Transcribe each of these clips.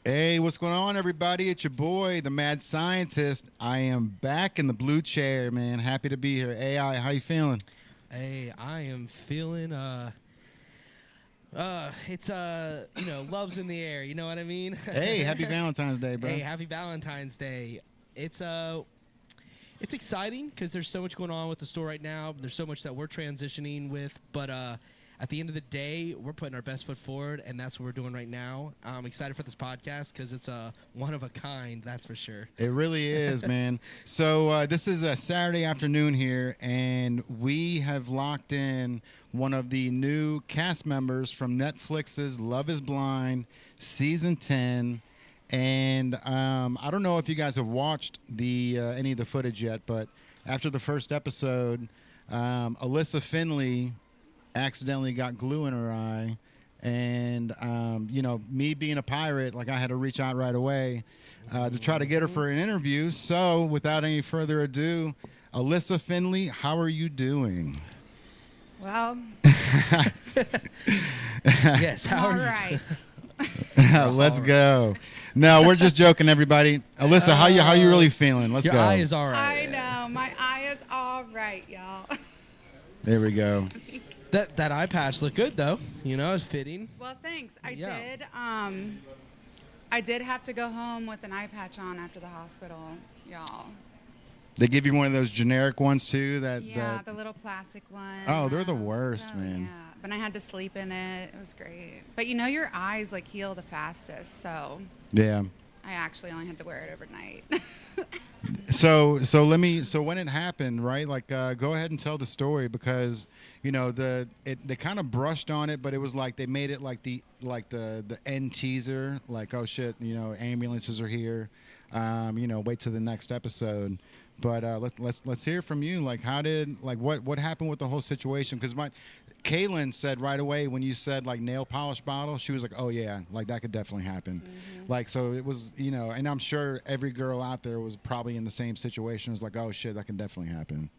Hey, what's going on, everybody? It's your boy, the Mad Scientist. I am back in the blue chair, man. Happy to be here. AI, how you feeling? Hey, I am feeling it's love's in the air, you know what I mean? Hey, happy Valentine's Day, bro. Hey, happy Valentine's Day. It's exciting because there's so much going on with the store right now. There's so much that we're transitioning with, but at the end of the day, we're putting our best foot forward, and that's what we're doing right now. I'm excited for this podcast because it's one of a kind, that's for sure. It really is, man. So this is a Saturday afternoon here, and we have locked in one of the new cast members from Netflix's Love is Blind, Season 10. And I don't know if you guys have watched any of the footage yet, but after the first episode, Elissa Finley accidentally got glue in her eye. And, me being a pirate, like I had to reach out right away to try to get her for an interview. So without any further ado, Elissa Finley, how are you doing? Well, Yes, how all are you? right. Let's go. No, we're just joking, everybody. Elissa, how you really feeling? Let's Your go. eye is all right. I know. My eye is all right, y'all. There we go. That eye patch looked good though. You know, it's fitting. Well, thanks. I Yeah. did. I did have to go home with an eye patch on after the hospital, y'all. They give you one of those generic ones too. Yeah, the little plastic one. Oh, they're the worst, man. Yeah, but I had to sleep in it. It was great. But you know, your eyes like heal the fastest, so Yeah. I actually only had to wear it overnight. So when it happened, right? Like, go ahead and tell the story because they kind of brushed on it, but it was like they made it like the end teaser, like, oh shit, ambulances are here. Wait till the next episode. But let's hear from you. Like, what happened with the whole situation? Because Kaylin said right away when you said like nail polish bottle, she was like, oh yeah, like that could definitely happen. Mm-hmm. Like, so it was, and I'm sure every girl out there was probably in the same situation. It was like, oh shit, that can definitely happen.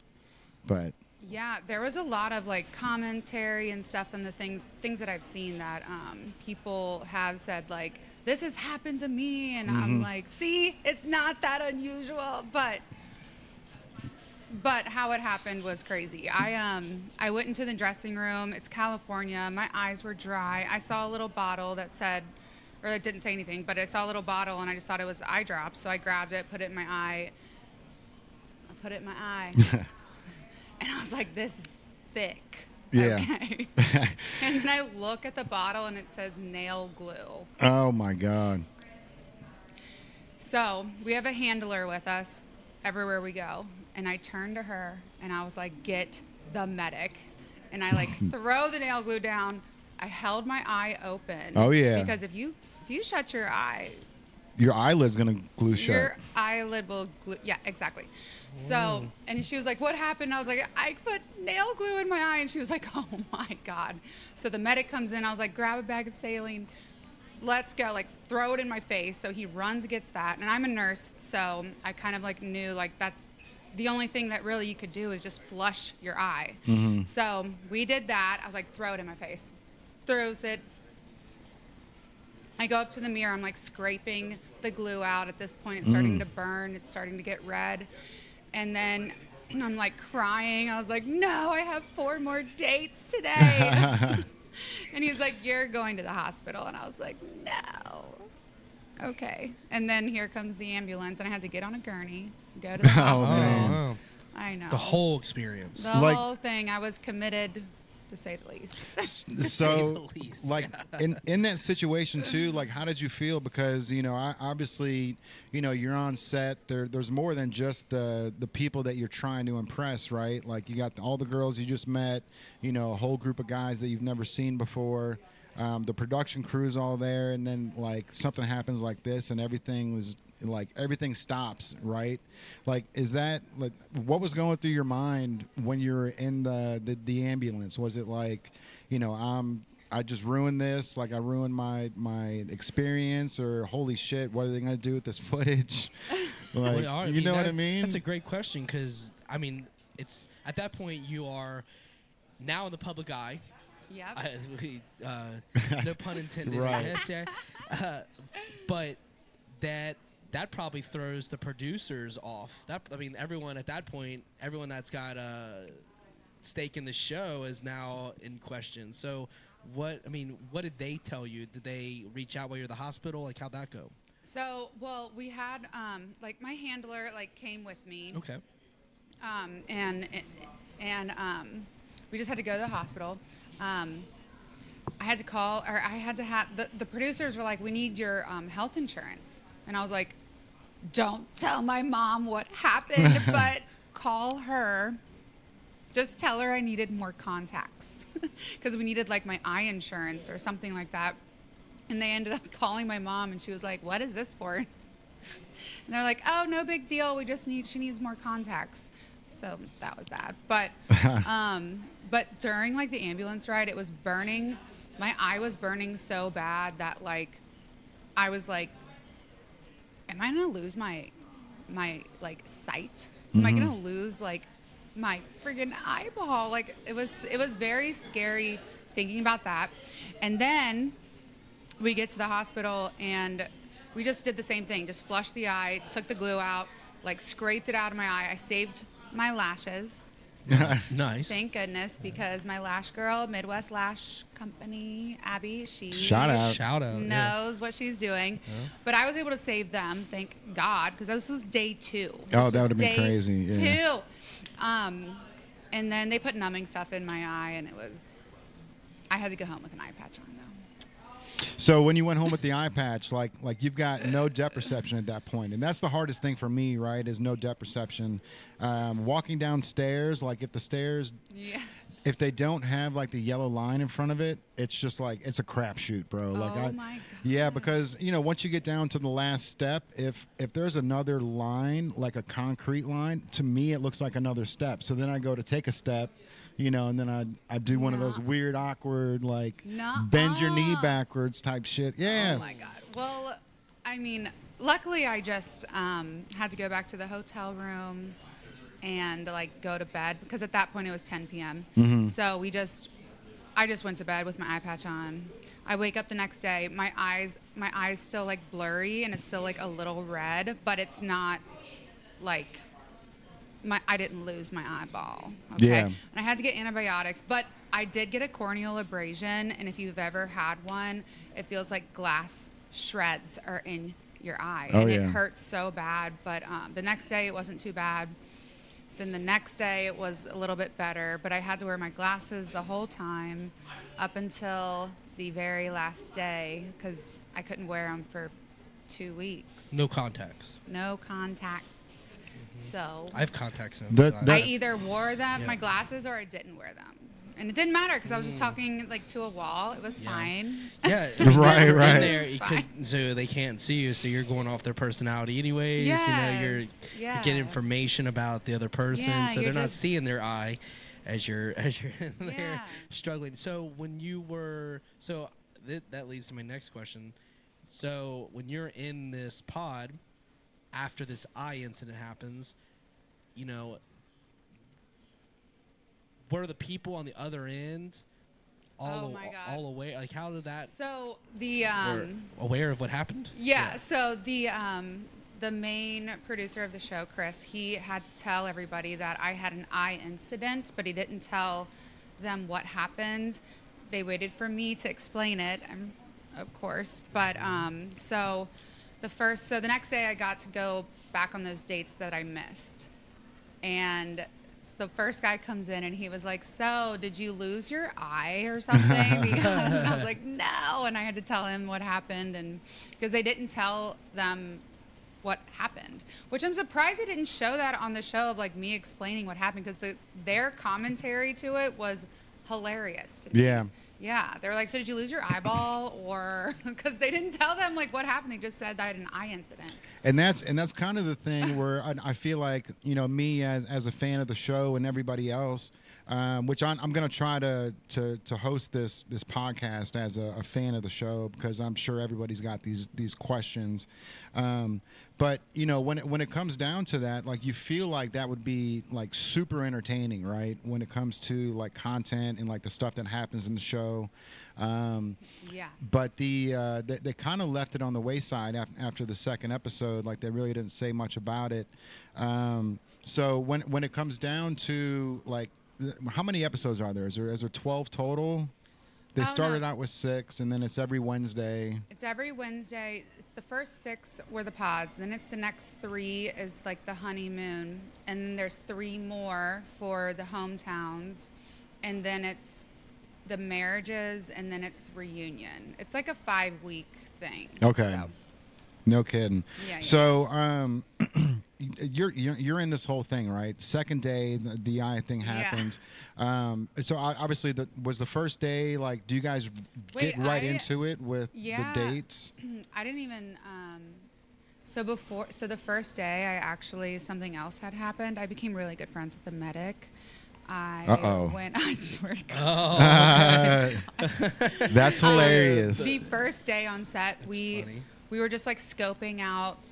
But Yeah, there was a lot of like commentary and stuff and the things that I've seen that people have said like, this has happened to me, and I'm like, see, it's not that unusual, but how it happened was crazy. I went into the dressing room. It's California. My eyes were dry. I saw a little bottle that said, or it didn't say anything, but I saw a little bottle and I just thought it was eye drops. So I grabbed it, put it in my eye. And I was like, this is thick. Yeah. Okay. And then I look at the bottle and it says nail glue. oh my god. So we have a handler with us everywhere we go. And I turned to her and I was like, get the medic. And I like throw the nail glue down. I held my eye open. Oh, yeah. Because if you shut your eye, Your eyelid's gonna glue shut. your eyelid will glue. Yeah, exactly. So, and she was like, what happened? I was like, I put nail glue in my eye. And she was like, oh my God. So the medic comes in. I was like, grab a bag of saline. Let's go. Like, throw it in my face. So he runs, gets that. And I'm a nurse. So I kind of like knew like that's the only thing that really you could do is just flush your eye. So we did that. I was like, throw it in my face. Throws it. I go up to the mirror. I'm like scraping the glue out. At this point, it's starting to burn. It's starting to get red. And then I'm like crying. I was like, no, I have 4 more dates today. And he's like, you're going to the hospital. And I was like, no. Okay. And then here comes the ambulance. And I had to get on a gurney, go to the hospital. man. wow. I know. The whole experience. The Like- whole thing. I was committed, to say the least. say So, the least, like, in that situation too, like, how did you feel? Because obviously, you're on set. There's more than just the people that you're trying to impress, right? Like, you got all the girls you just met, a whole group of guys that you've never seen before. The production crew's all there, and then like something happens like this, and everything stops, right? Like, is that like what was going through your mind when you were in the ambulance? Was it like, I just ruined this, like I ruined my experience, or holy shit, what are they gonna do with this footage? Like, you know what I mean? That's a great question because I mean, it's at that point you are now in the public eye. Yep. No pun intended. Right. Yes, yeah. But that probably throws the producers off. I mean, everyone at that point, everyone that's got a stake in the show is now in question. So, what did they tell you? Did they reach out while you're at the hospital? Like, how'd that go? So, well, we had like my handler like came with me. Okay. And we just had to go to the hospital. I had to call, or I had to have the producers were like, "We need your health insurance," and I was like, "Don't tell my mom what happened, but call her. Just tell her I needed more contacts because we needed like my eye insurance or something like that." And they ended up calling my mom, and she was like, "What is this for?" And they're like, "Oh, no big deal. She needs more contacts." So that was that. But during like the ambulance ride, it was burning. My eye was burning so bad that like, I was like, am I gonna lose my like sight? Am I gonna lose like my friggin' eyeball? Like it was very scary thinking about that. And then we get to the hospital and we just did the same thing. Just flushed the eye, took the glue out, like scraped it out of my eye. I saved my lashes. Nice. Thank goodness, because my lash girl, Midwest Lash Company, Abby, she Shout out. knows what she's doing. But I was able to save them, thank God, because this was day 2. Oh, that would have been crazy. Yeah. 2. And then they put numbing stuff in my eye, and I had to go home with an eye patch on, though. So when you went home with the eye patch, like you've got no depth perception at that point, and that's the hardest thing for me, right? Is no depth perception. Walking downstairs, like if the stairs, if they don't have like the yellow line in front of it, it's just like it's a crapshoot, bro. Like oh my God. Yeah, because once you get down to the last step, if there's another line, like a concrete line, to me it looks like another step. So then I go to take a step. And then I do one of those weird, awkward, like bend your knee backwards type shit. Yeah. Oh my God. Well, I mean, luckily I just had to go back to the hotel room and like go to bed because at that point it was 10 p.m. So I just went to bed with my eye patch on. I wake up the next day, my eyes still like blurry and it's still like a little red, but it's not like. I didn't lose my eyeball. Okay. Yeah. And I had to get antibiotics, but I did get a corneal abrasion. And if you've ever had one, it feels like glass shreds are in your eye. Oh, and yeah. It hurts so bad. But the next day it wasn't too bad. Then the next day it was a little bit better, but I had to wear my glasses the whole time up until the very last day because I couldn't wear them for 2 weeks. No contacts. No contacts. So I have contacts in. I either wore them, my glasses, or I didn't wear them. And it didn't matter because I was just talking like to a wall. It was fine. Yeah, right. In there, so they can't see you, so you're going off their personality anyways. Yes. You're getting information about the other person, so they're not seeing their eye as you're in there struggling. So when you were, that leads to my next question. So when you're in this pod. After this eye incident happens, were the people on the other end all aware? Like, how did that? So aware of what happened? Yeah. So the main producer of the show, Chris, he had to tell everybody that I had an eye incident, but he didn't tell them what happened. They waited for me to explain it, of course. But so the next day I got to go back on those dates that I missed. And the first guy comes in and he was like, "So did you lose your eye or something?" Because I was like, "No." And I had to tell him what happened. And because they didn't tell them what happened, which I'm surprised they didn't show that on the show of like me explaining what happened. Because their commentary to it was hilarious to me. Yeah, they were like, "So did you lose your eyeball?" Or because they didn't tell them like what happened. They just said I had an eye incident. And that's kind of the thing where I feel like me as a fan of the show and everybody else, which I'm going to try to host this podcast as a fan of the show, because I'm sure everybody's got these questions. But when it comes down to that, like, you feel like that would be like super entertaining, right? When it comes to like content and like the stuff that happens in the show. Yeah. But they kind of left it on the wayside after the second episode. Like, they really didn't say much about it. So when it comes down to like, how many episodes are there? Is there 12 total? They started out with 6, and then it's every Wednesday. It's every Wednesday. It's the first 6 were the pause. Then it's the next 3 is like the honeymoon. And then there's 3 more for the hometowns. And then it's the marriages, and then it's the reunion. It's like a 5-week thing. Okay. So. No kidding. Yeah. So you're in this whole thing, right? Second day, the eye thing happens. Yeah. So obviously, was the first day, like, do you guys get right into it with the dates? I didn't even. So the first day, something else had happened. I became really good friends with the medic. I swear to God. That's hilarious. The first day on set, we were just like scoping out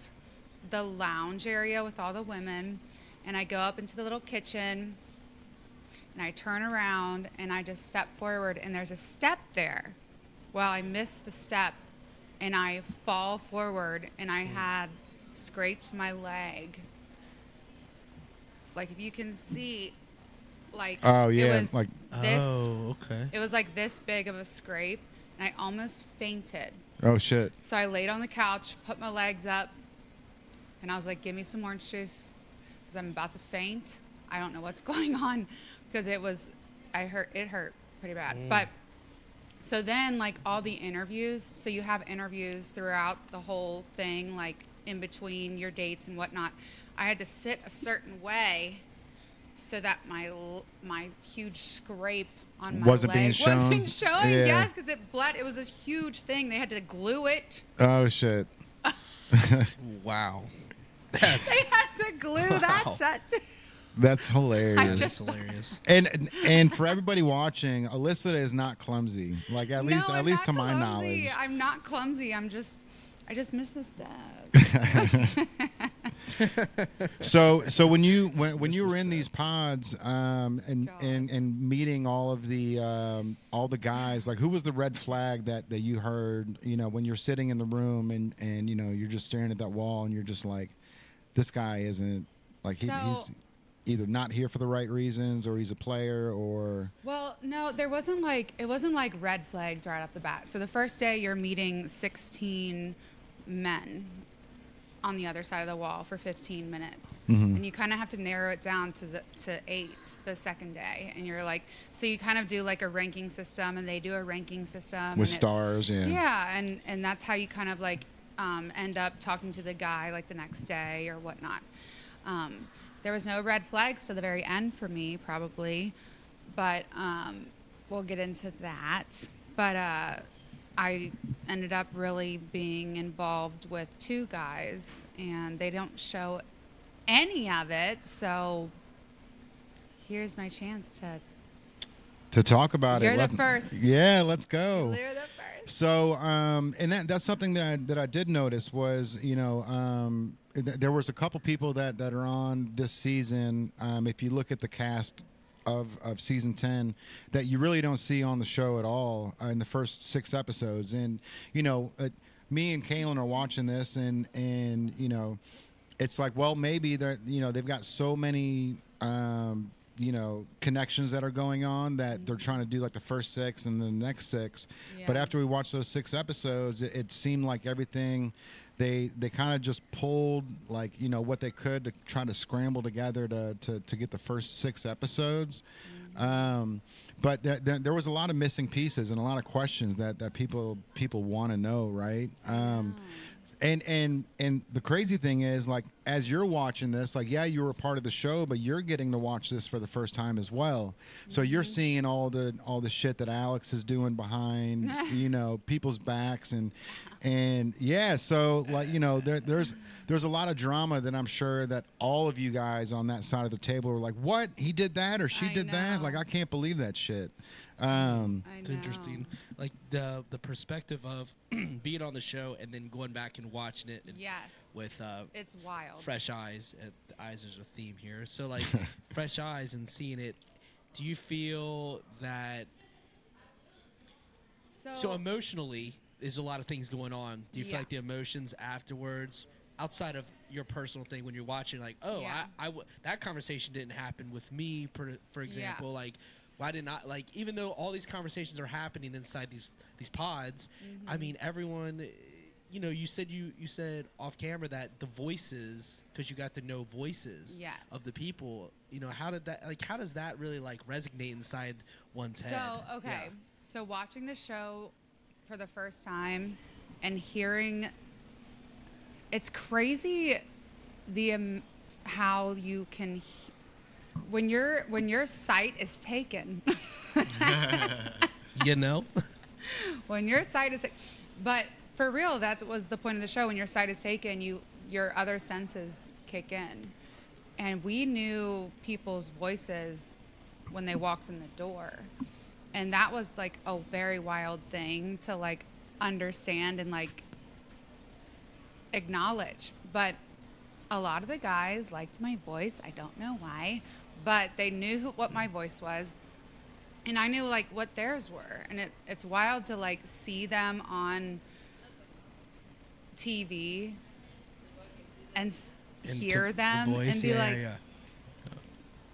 the lounge area with all the women, and I go up into the little kitchen, and I turn around, and I just step forward, and there's a step there. Well, I missed the step, and I fall forward, and I had scraped my leg. Like, if you can see, like, it was like this. Oh, okay. It was like this big of a scrape, and I almost fainted. Oh shit. So I laid on the couch, put my legs up, and I was like, give me some orange juice, because I'm about to faint. I don't know what's going on, because it hurt pretty bad. But so then, like, all the interviews, so you have interviews throughout the whole thing, like in between your dates and whatnot. I had to sit a certain way so that my huge scrape on my wasn't leg being shown. wasn't showing. Yeah. Yes, because it bled. It was this huge thing. They had to glue it. Oh shit. Wow. They had to glue that shut. That's hilarious. That's hilarious. And for everybody watching, Elissa is not clumsy. Like, at least to my knowledge. I'm not clumsy. I just missed the step. So when you were in these pods and meeting all the guys, like, who was the red flag that you heard, when you're sitting in the room and you're just staring at that wall and you're just like, this guy isn't, like, he's either not here for the right reasons, or he's a player, or... Well, no, it wasn't like red flags right off the bat. So the first day you're meeting 16 men on the other side of the wall for 15 minutes. Mm-hmm. And you kind of have to narrow it down to 8 the second day. And you're like, so you kind of do like a ranking system, and they do a ranking system. With stars, yeah. Yeah, and that's how you kind of like end up talking to the guy like the next day or whatnot. There was no red flags to the very end for me, probably. But we'll get into that. But I ended up really being involved with 2 guys, and they don't show any of it. So here's my chance to talk about it. You're the first. Yeah, let's go. You're the first. So, and that's something that I did notice was, there was a couple people that are on this season. If you look at the cast of season 10, that you really don't see on the show at all in the first 6 episodes. And me and Kaylin are watching this, and it's like, well, maybe that they've got so many connections that are going on that they're trying to do like the first 6 and then the next 6. Yeah. But after we watched those 6 episodes, it seemed like everything they kind of just pulled, like, what they could to try to scramble together to get the first 6 episodes. But there was a lot of missing pieces and a lot of questions that people want to know, right? And the crazy thing is, like, as you're watching this, like, yeah, you were a part of the show, but you're getting to watch this for the first time as well. So you're seeing all the shit that Alex is doing behind, people's backs, and yeah. So like, there's a lot of drama that I'm sure that all of you guys on that side of the table were like, what? He did that, or she did that? Like, I can't believe that shit. It's interesting, like the perspective of being on the show and then going back and watching it. And with it's wild. Fresh eyes. The eyes is a theme here. So like fresh eyes and seeing it. Do you feel that? So emotionally, there's a lot of things going on. Do you feel like the emotions afterwards, outside of your personal thing, when you're watching, like, that conversation didn't happen with me, for example, like. Why did not, like, even though all these conversations are happening inside these pods, I mean, everyone, you said off camera that the voices, because you got to know voices of the people, how does that really like resonate inside one's head? So, okay. So watching the show for the first time and hearing, it's crazy how you can when your sight is taken. When your sight is, but for real, that was the point of the show. When your sight is taken, your other senses kick in, and we knew people's voices when they walked in the door, and that was like a very wild thing to like understand and like acknowledge. But a lot of the guys liked my voice. I don't know why, but they knew what my voice was, and I knew like what theirs were. And it's wild to like see them on TV and hear them and be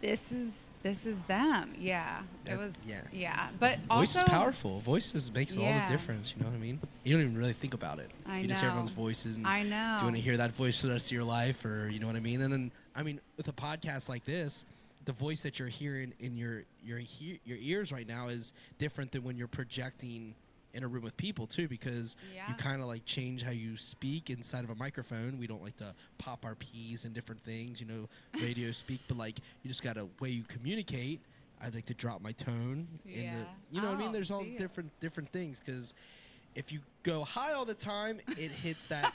this is them. Yeah, it was. Yeah, but voice also is powerful. Voices makes all the difference. You know what I mean? You don't even really think about it. You just hear everyone's voices. And I know. Do you want to hear that voice for the rest of your life, or you know what I mean? And then, I mean, with a podcast like this, the voice that you're hearing in your ears right now is different than when you're projecting in a room with people too, because you kind of like change how you speak inside of a microphone. We don't like to pop our P's and different things, radio speak, but like you just got a way you communicate. I like to drop my tone in the, what I mean? There's all different things, because if you go high all the time, it hits that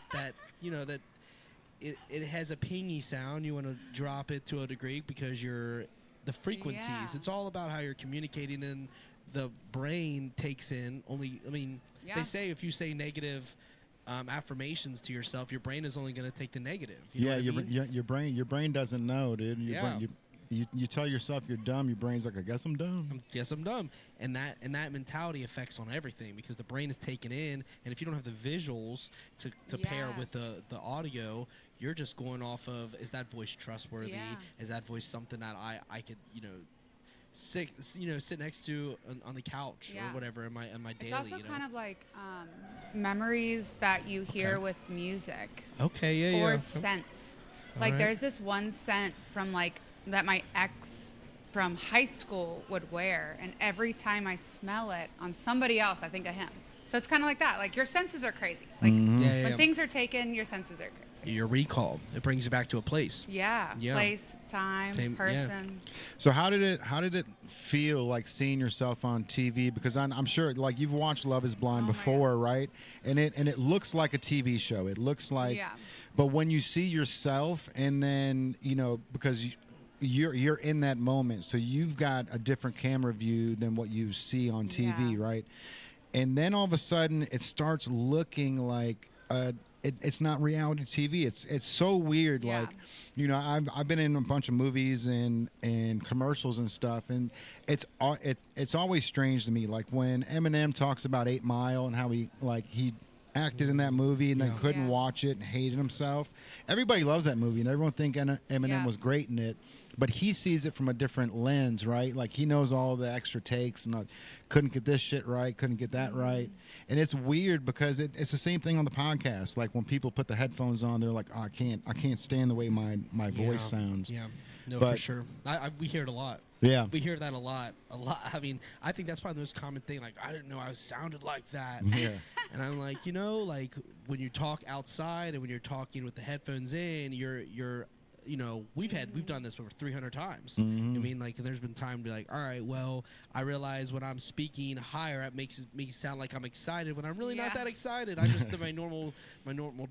it has a pingy sound. You want to drop it to a degree because the frequencies. Yeah. It's all about how you're communicating, and the brain takes in only. I mean, they say if you say negative affirmations to yourself, your brain is only going to take the negative. Your brain doesn't know, dude. You tell yourself you're dumb, your brain's like, I guess I'm dumb. And that mentality affects on everything, because the brain is taken in, and if you don't have the visuals to pair with the audio, you're just going off of, is that voice trustworthy? Is that voice something that I could sit next to on the couch or whatever in my daily. It's also kind of like memories that you hear with music. Okay, or scents. Like there's this one scent from like that my ex from high school would wear, and every time I smell it on somebody else, I think of him. So it's kind of like that. Like your senses are crazy. Like when things are taken, your senses are crazy. Your recall, it brings you back to a place. Place, time, person. So how did it feel like seeing yourself on TV? Because I'm sure like you've watched Love Is Blind before, right? And it looks like a TV show. It looks like, but when you see yourself, and then because you're in that moment, so you've got a different camera view than what you see on TV, right? And then all of a sudden, it starts looking like it's not reality TV. It's so weird. Like, I've been in a bunch of movies and commercials and stuff, and it's always strange to me. Like when Eminem talks about 8 Mile and how he acted in that movie and then couldn't watch it and hated himself. Everybody loves that movie, and everyone think Eminem was great in it, but he sees it from a different lens, right? Like he knows all the extra takes and couldn't get this shit right, couldn't get that right. And it's weird because it's the same thing on the podcast. Like when people put the headphones on, they're like, oh, I can't stand the way my voice sounds. No, but for sure. We hear it a lot. yeah, We hear that a lot. I mean, I think that's probably the most common thing. Like, I didn't know I sounded like that. yeah, And I'm like, like when you talk outside and when you're talking with the headphones in, you're we've done this over 300 times. I mean, like, there's been time to be like, all right, well, I realize when I'm speaking higher, it makes me sound like I'm excited when I'm really not that excited. I just do my normal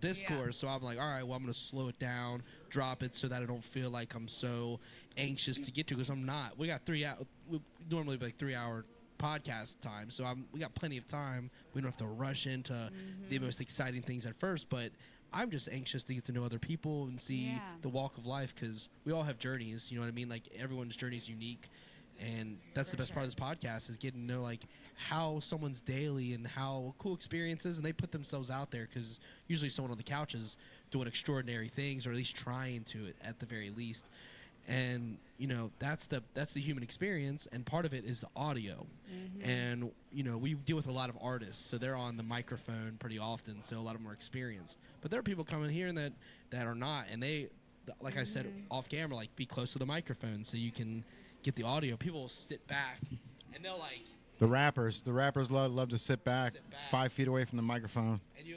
discourse. So I'm like, all right, well, I'm gonna slow it down, drop it so that I don't feel like I'm so anxious to get to, because I'm not. We got normally like 3 hour podcast time, so we got plenty of time. We don't have to rush into the most exciting things at first, but I'm just anxious to get to know other people and see the walk of life, because we all have journeys. You know what I mean? Like, everyone's journey is unique, and that's the best part of this podcast, is getting to know like how someone's daily and how cool experiences, and they put themselves out there, because usually someone on the couch is doing extraordinary things, or at least trying to, at the very least. And that's the human experience, and part of it is the audio. And we deal with a lot of artists, so they're on the microphone pretty often, so a lot of them are experienced. But there are people coming here and that are not, and they, like I said off camera, like, be close to the microphone so you can get the audio. People will sit back and they'll like, the rappers love to sit back 5 feet away from the microphone, and you'll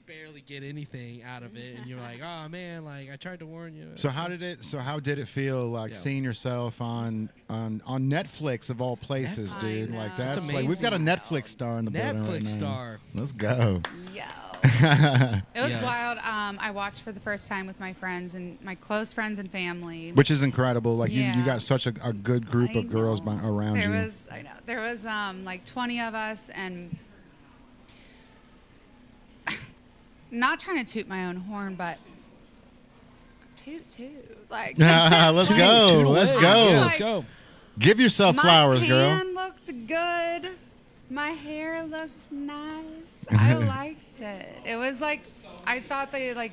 barely get anything out of it, and you're like, oh man, like, I tried to warn you. So how did it feel, like, seeing yourself on Netflix of all places, Netflix. dude? I Like, know. that's That's like, we've got a amazing. Netflix star in the building right Netflix now. star. Let's go. Yo. It was Yeah. wild. I watched for the first time with my friends and my close friends and family. Which is incredible. Like, you Yeah. got such a good group I of girls know. around you. There was like 20 of us, and not trying to toot my own horn, but toot. Like, Let's go. Toot Let's away. go. Yeah, let's Like, go. Give yourself flowers, my girl. tan looked good. My hair looked nice. I liked it. It was like, I thought they like,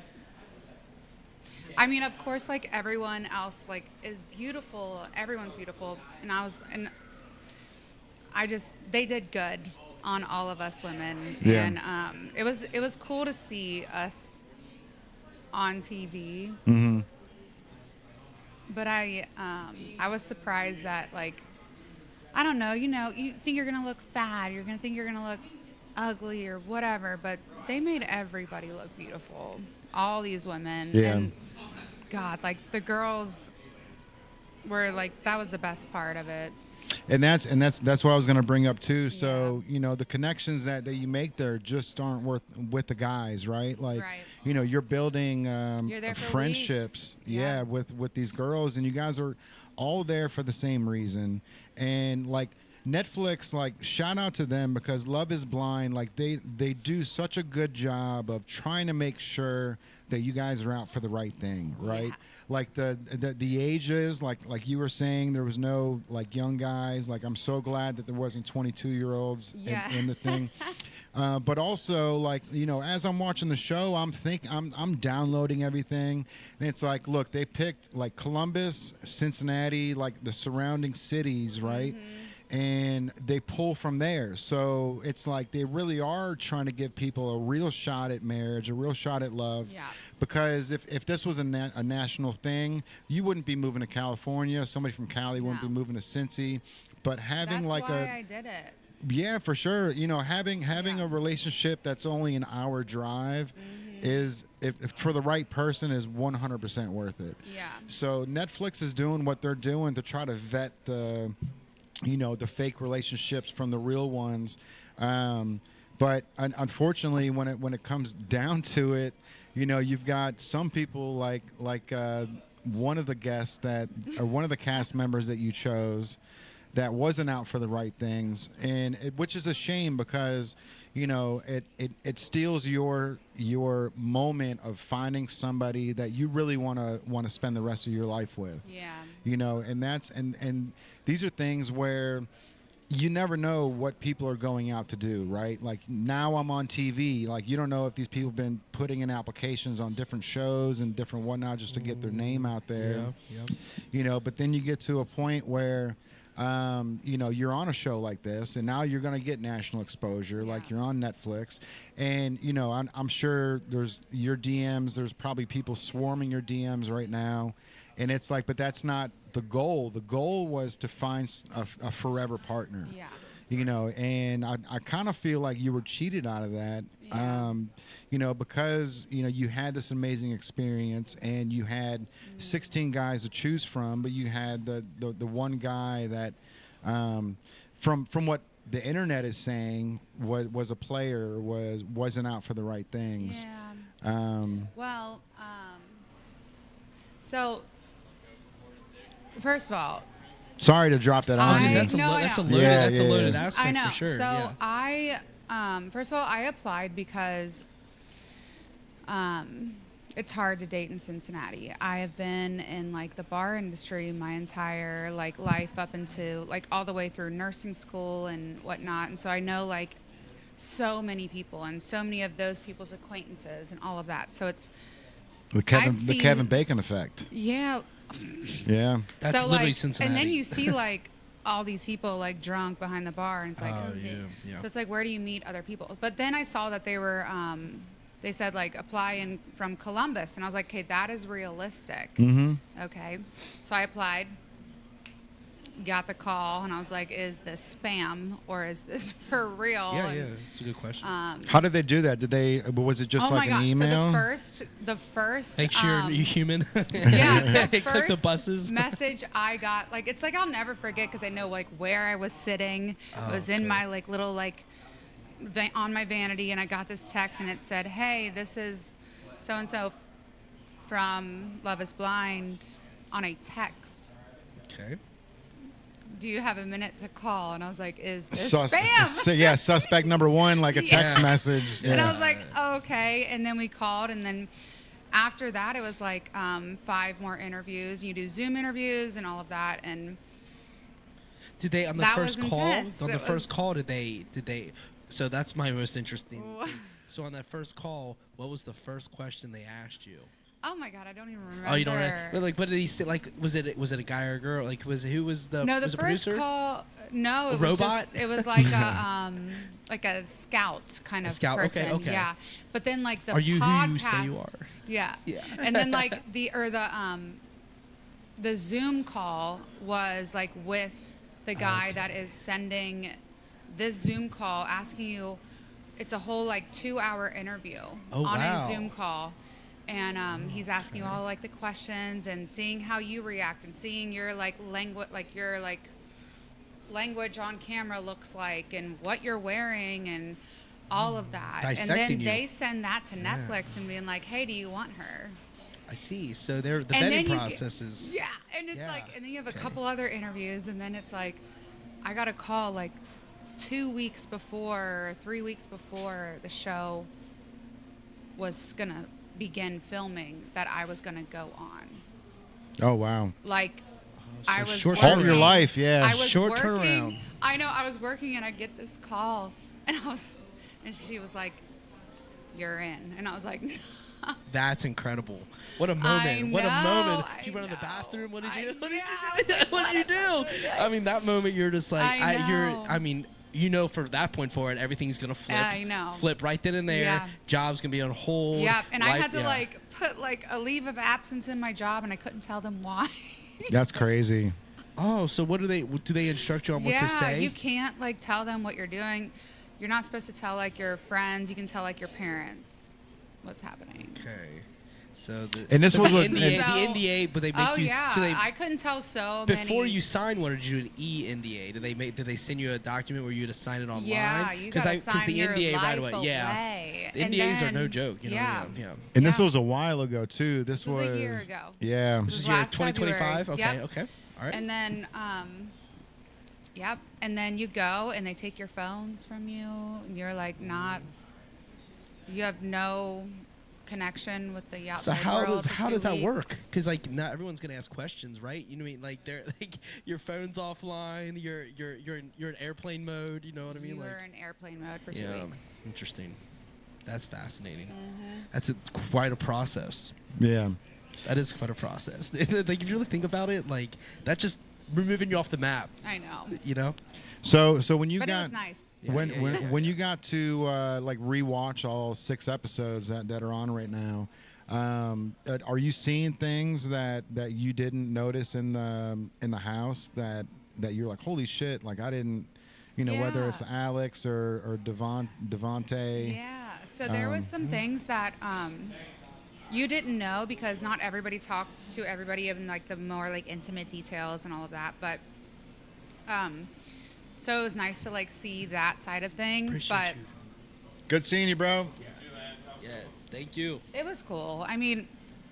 I mean, of course, like, everyone else, like, is beautiful. Everyone's beautiful. And they did good on all of us women. Yeah. And it was cool to see us on TV. Mm-hmm. But I was surprised that, like, I don't know, you think you're going to look fat, you're going to think you're going to look ugly or whatever, but they made everybody look beautiful. All these women. Yeah. And God, like, the girls were like, that was the best part of it. And that's what I was going to bring up too. So, the connections that you make there just aren't with the guys, right? Like, Right. You're building You're there for friendships, weeks. Yeah. with these girls, and you guys are all there for the same reason. And, like, Netflix, like, shout out to them, because Love is Blind, like, they do such a good job of trying to make sure that you guys are out for the right thing, right? Yeah. Like, the ages, like you were saying, there was no, like, young guys. Like, I'm so glad that there wasn't 22-year-olds in the thing. But also, like, as I'm watching the show, I'm downloading everything, and it's like, look, they picked, like, Columbus, Cincinnati, like, the surrounding cities, right? And they pull from there. So it's like they really are trying to give people a real shot at marriage, a real shot at love. Yeah. Because if this was a national thing, you wouldn't be moving to California. Somebody from Cali wouldn't No. be moving to Cincy. But having That's like why I did it. yeah, for sure. Having a relationship that's only an hour drive is, if for the right person, is 100% worth it. Yeah. So Netflix is doing what they're doing to try to vet the fake relationships from the real ones. But unfortunately, when it comes down to it, you've got some people like one of the guests or one of the cast members that you chose that wasn't out for the right things, and which is a shame, because it steals your moment of finding somebody that you really want to spend the rest of your life with. Yeah. And these are things where you never know what people are going out to do, right? Like, now I'm on TV. Like, you don't know if these people have been putting in applications on different shows and different whatnot just to get their name out there. Yeah. But then you get to a point where you're on a show like this, and now you're going to get national exposure. Like, you're on Netflix, and I'm sure there's your DMs. There's probably people swarming your DMs right now, and it's like, but that's not the goal. The goal was to find a forever partner. Yeah. You know, and I kind of feel like you were cheated out of that. Yeah. You know, because you know you had this amazing experience and you had 16 guys to choose from, but you had the one guy that, from what the internet is saying, was a player, wasn't out for the right things. Yeah. Well, so first of all, Sorry to drop that on you. That's a No, I that's a know. loaded, Yeah, that's a yeah, loaded yeah. aspect I know. for sure. So yeah. first of all, I applied because it's hard to date in Cincinnati. I have been in like the bar industry my entire like life up into like all the way through nursing school and whatnot, and so I know like so many people and so many of those people's acquaintances and all of that. So it's The Kevin Bacon effect. yeah. Yeah. That's so, literally like, Cincinnati. And then you see like all these people like drunk behind the bar, and it's like, Oh, okay. yeah. So it's like, where do you meet other people? But then I saw that they were, they said like apply in from Columbus, and I was like, okay, that is realistic. Mm-hmm. Okay, so I applied, got the call, and I was like, is this spam or is this for real? Yeah, And, yeah. It's a good question. How did they do that? Was it just oh like my an God. email? So the first Make sure you're human. yeah, the Click the first buses. message I got, like, it's like I'll never forget because I know like where I was sitting. It was in my like little like on my vanity, and I got this text, and it said, "Hey, this is so and so from Love Is Blind," on a text. Okay. Do you have a minute to call? And I was like, is this Sus- spam? yeah, suspect number one, like a text Yeah. message. Yeah. And I was like, oh, okay. And then we called, and then after that, it was like 5 more interviews. You do Zoom interviews and all of that, and Did they on the That first was call? intense. On the It first was- call, did they? So that's my most interesting. Wha- thing. So on that first call, what was the first question they asked you? oh my God, I don't even remember. Oh, you don't know. But like, what did he say? Like, was it a guy or a girl? Like, who was the? No, the was it first producer? call. No, it A was robot? just, it was like a scout kind A of scout, okay, person. okay. Yeah, but then like the Are you podcast, who you say you are? Yeah. Yeah. And then like the Zoom call was like with the guy that is sending this Zoom call, asking you. It's a whole like 2-hour interview Oh, on wow. a Zoom call. And he's asking you all like the questions and seeing how you react and seeing your like language on camera looks like and what you're wearing and all of that. Dissecting and then you. they send that to Netflix and being like, hey, do you want her? I see. So the And vetting then you process is. Yeah, and it's Yeah. like, and then you have a couple other interviews, and then it's like, I got a call like 2 weeks before, 3 weeks before the show was gonna begin filming that I was gonna go on. Oh wow. Like, so I was short working. All your life, yeah. I was Short working. turnaround. I know. I was working, and I get this call, and and she was like, "You're in," and I was like. That's incredible. What a moment. I What a know, moment. I You went to the know. bathroom. What did you do? What did Yeah, you do? What did you do? I mean, that moment you're just like, I know. mean, you know, from that point forward, everything's going to flip. I know. Flip right then and there. Yeah. Job's going to be on hold. Yeah, and I Life- had to yeah. like put like a leave of absence in my job, and I couldn't tell them why. That's crazy. Oh, so what do they instruct you on what to say? You can't like tell them what you're doing. You're not supposed to tell like your friends. You can tell like your parents what's happening. Okay. So the And this so was the what- NDA, So- the NDA, but they make Oh you. yeah, So they, I couldn't tell so before many. you sign one, did you do an e-NDA? Did they send you a document where you had to sign it online? Yeah, you gotta sign the your NDA life right away. Yeah. away. The And NDAs are then- no joke. You know. yeah. Yeah. And this Yeah. was a while ago too. This This was a year ago. Yeah. This is was year last 2025. February. Okay. Yep. Okay. All right. And then, yep. And then you go, and they take your phones from you, and you're like not. You have no connection with the So outside world. how for does 2 that work? weeks. Because like not everyone's gonna ask questions, right? You know what I mean? Like they're like your phone's offline. You're in airplane mode. You know what I mean? You Like were in airplane mode for 2 yeah. weeks. Interesting. That's fascinating. Mm-hmm. That's quite a process. Yeah. That is quite a process. Like if you really think about it, like that's just removing you off the map. I know. You know? So when you But it got was nice. when you got to like rewatch all 6 episodes that are on right now, Are you seeing things that you didn't notice in the house that you're like, holy shit, like I didn't, whether it's Yeah. Alex or Devontae? Yeah. So there was some things that you didn't know because not everybody talked to everybody in like the more like intimate details and all of that. But so it was nice to like see that side of things. Appreciate but you. Good seeing you, bro. Yeah, thank you. it was cool. I mean,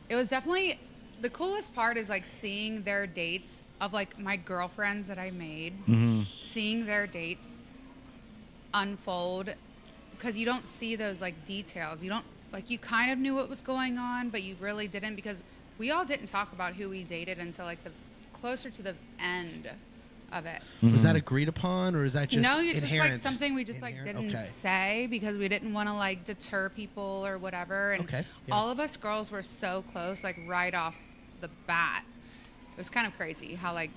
it was definitely the coolest part is like seeing their dates of like my girlfriends that I made, seeing their dates unfold because you don't see those like details. You don't like you kind of knew what was going on, but you really didn't because we all didn't talk about who we dated until like the closer to the end of it. Was that agreed upon, or is that just No, it's inherent? just like something we just like Inherent? didn't Okay. say because we didn't want to like deter people or whatever. And Okay, yeah. all of us girls were so close, like right off the bat. It was kind of crazy how like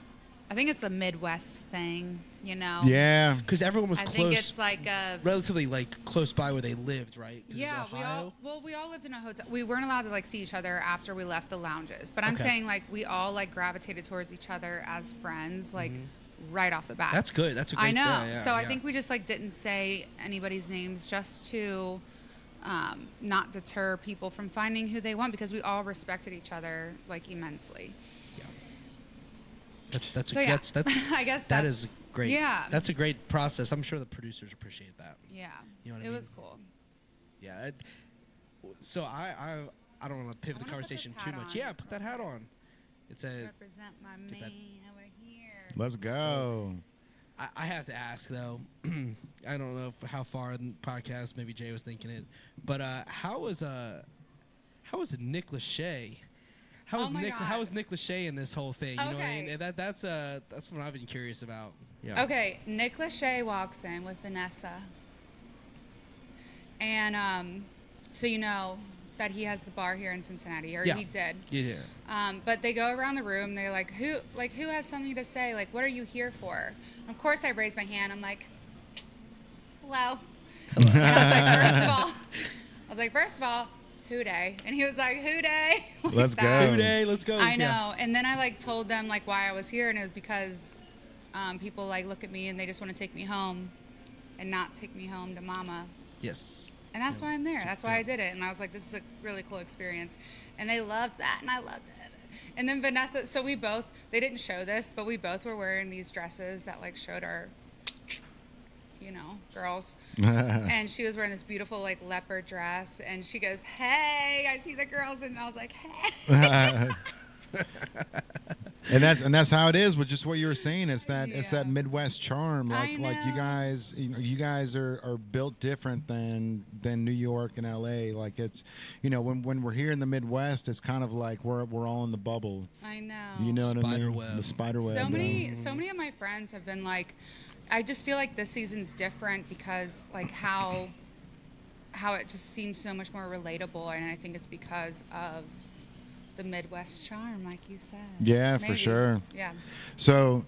I think it's a Midwest thing, you know? Yeah. Because everyone was I close, think it's like a relatively like close by where they lived, right? 'Cause yeah. it's Ohio. We all lived in a hotel. We weren't allowed to like see each other after we left the lounges. But I'm Okay. saying like we all like gravitated towards each other as friends, like right off the bat. That's good. That's a great. I know. Yeah, yeah, so I yeah. think we just like didn't say anybody's names just to not deter people from finding who they want because we all respected each other like immensely. That's So yeah, that's I guess that that's is great. Yeah. That's a great process. I'm sure the producers appreciate that. Yeah. You know what I it mean? was cool. Yeah. So I don't want to pivot the I wanna put conversation this too hat much. on. Yeah, put that hat on. It's a. Represent my Get that- man over here. Let's go. I have to ask though. I don't know how far in the podcast. Maybe Jay was thinking it, but how was Nick Lachey? How was Oh my Nick? God. How was Nick Lachey in this whole thing? You know what I Okay. mean? And that's what I've been curious about. Yeah. Okay, Nick Lachey walks in with Vanessa. And so you know that he has the bar here in Cincinnati, or Yeah. he did. Yeah. But they go around the room. They're like, who has something to say? Like, what are you here for? Of course, I raise my hand. I'm like, hello. And I was like, first of all, who day? And he was like, who day? Like Let's that. go. Who day? Let's go. I know. Yeah. And then I like told them like why I was here, and it was because people like look at me and they just want to take me home, and not take me home to mama. Yes. And that's why I'm there. That's why Yeah. I did it. And I was like, this is a really cool experience. And they loved that, and I loved it. And then Vanessa, so we both, they didn't show this, but we both were wearing these dresses that like showed our, you know, girls. And she was wearing this beautiful like leopard dress. And she goes, hey, I see the girls. And I was like, hey. And that's how it is with just what you were saying. It's that Yeah. Midwest charm. Like you know. guys, you guys are built different than New York and LA. Like it's, when we're here in the Midwest, it's kind of like we're all in the bubble. I know. You know what I mean? Spiderweb. The spider web. So yeah. so many of my friends have been like, I just feel like this season's different because like how it just seems so much more relatable, and I think it's because of the Midwest charm, like you said. Yeah, for Maybe. sure. Yeah. So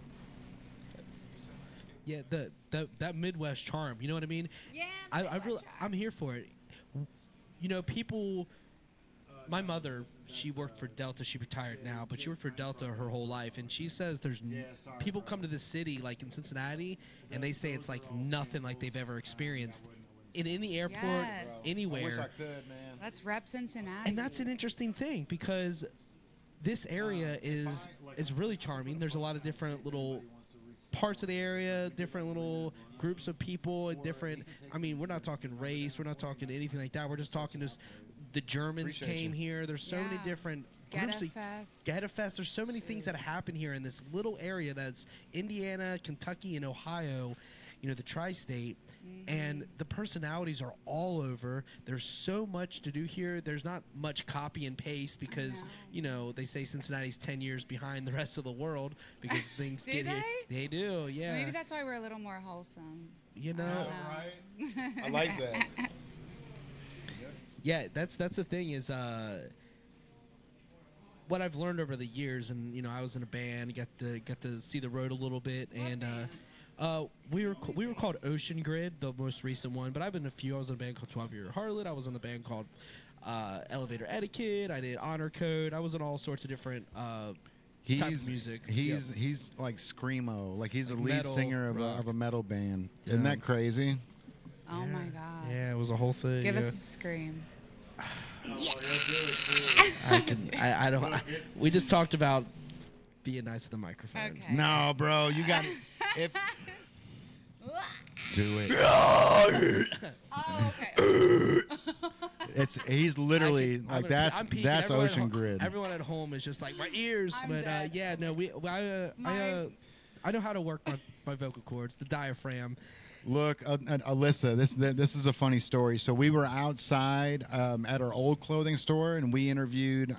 Yeah. That Midwest charm. You know what I mean? Yeah. I'm here for it. You know, people. My mother, she worked for Delta. She retired now, but she worked for Delta her whole life, and she says people come to the city, like in Cincinnati, and they say it's like nothing like they've ever experienced in any airport, Yes. anywhere. Let's rep Cincinnati. And that's an interesting thing because this area is really charming. There's a lot of different little parts of the area, different little groups of people, and different. I mean, we're not talking race, we're not talking anything like that. We're just talking just the Germans came here. There's so many Yeah. different groups. Ghetto Fest. Ghetto Fest. There's so many things that happen here in this little area that's Indiana, Kentucky, and Ohio. You know, the tri-state. And the personalities are all over. There's so much to do here. There's not much copy and paste because, they say Cincinnati's 10 years behind the rest of the world because things Do get here. they? They do, yeah. Maybe that's why we're a little more wholesome. You know, I like that. yeah, that's the thing is what I've learned over the years, and I was in a band, got to see the road a little bit, and we were called Ocean Grid, the most recent one, but I've been in a few. I was in a band called 12 Year Harlot. I was in the band called elevator etiquette. I did honor code. I was in all sorts of different type of music. He's like screamo, like he's Like the lead metal, singer rock. of a metal band. Yeah. Isn't that crazy? Oh my God. Yeah, it was a whole thing. Give us a scream. I don't. We just talked about being nice to the microphone. Okay. No, bro, you got if do it. Oh, okay. He's literally I'm like gonna pee- I'm peeking. that's Everyone at Ocean home- Grid. Everyone at home is just like my ears, I'm but dead. yeah, no, I know how to work my vocal cords, the diaphragm. Look, Alyssa, this is a funny story. So we were outside at our old clothing store, and we interviewed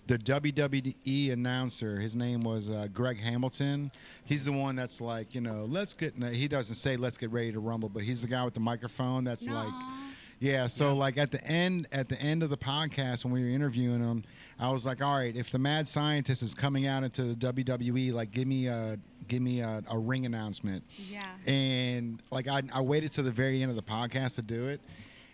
the WWE announcer. His name was Greg Hamilton. He's the one that's like, let's get. He doesn't say let's get ready to rumble, but he's the guy with the microphone. That's like. Yeah, so like at the end of the podcast when we were interviewing him, I was like, all right, if the mad scientist is coming out into the WWE, like give me a ring announcement. Yeah. And like I waited to the very end of the podcast to do it,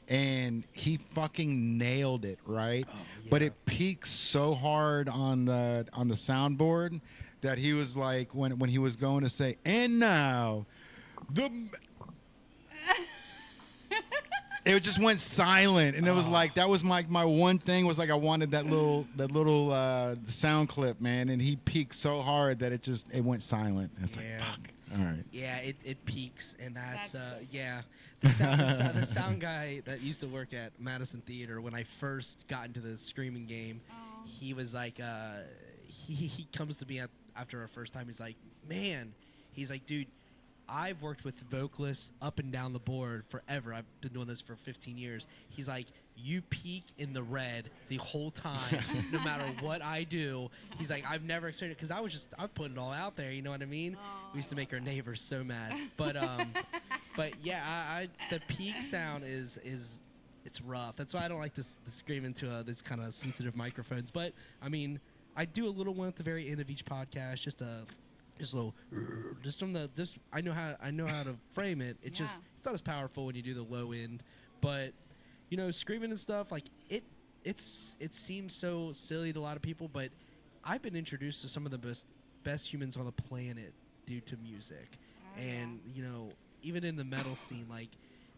and he fucking nailed it, right? Oh, yeah. But it peaked so hard on the soundboard that he was like when he was going to say, and now the it just went silent, and it was like that was my one thing was like I wanted that little sound clip, man, and he peaked so hard that it went silent. It's like fuck. All right. Yeah, it peaks, and that's That's- yeah. The sound guy that used to work at Madison Theater when I first got into the screaming game, he was like, he comes to me after our first time. He's like, man, he's like, dude, I've worked with vocalists up and down the board forever. I've been doing this for 15 years. He's like, you peak in the red the whole time, no matter what I do. He's like, I've never experienced it because I was putting it all out there. You know what I mean? We used to make our neighbors so mad. But yeah, the peak sound is it's rough. That's why I don't like this scream into this kind of sensitive microphones. But I mean, I do a little one at the very end of each podcast, just a little, I know how to frame it. It's not as powerful when you do the low end, but screaming and stuff like it seems so silly to a lot of people, but I've been introduced to some of the best humans on the planet due to music. And even in the metal scene, like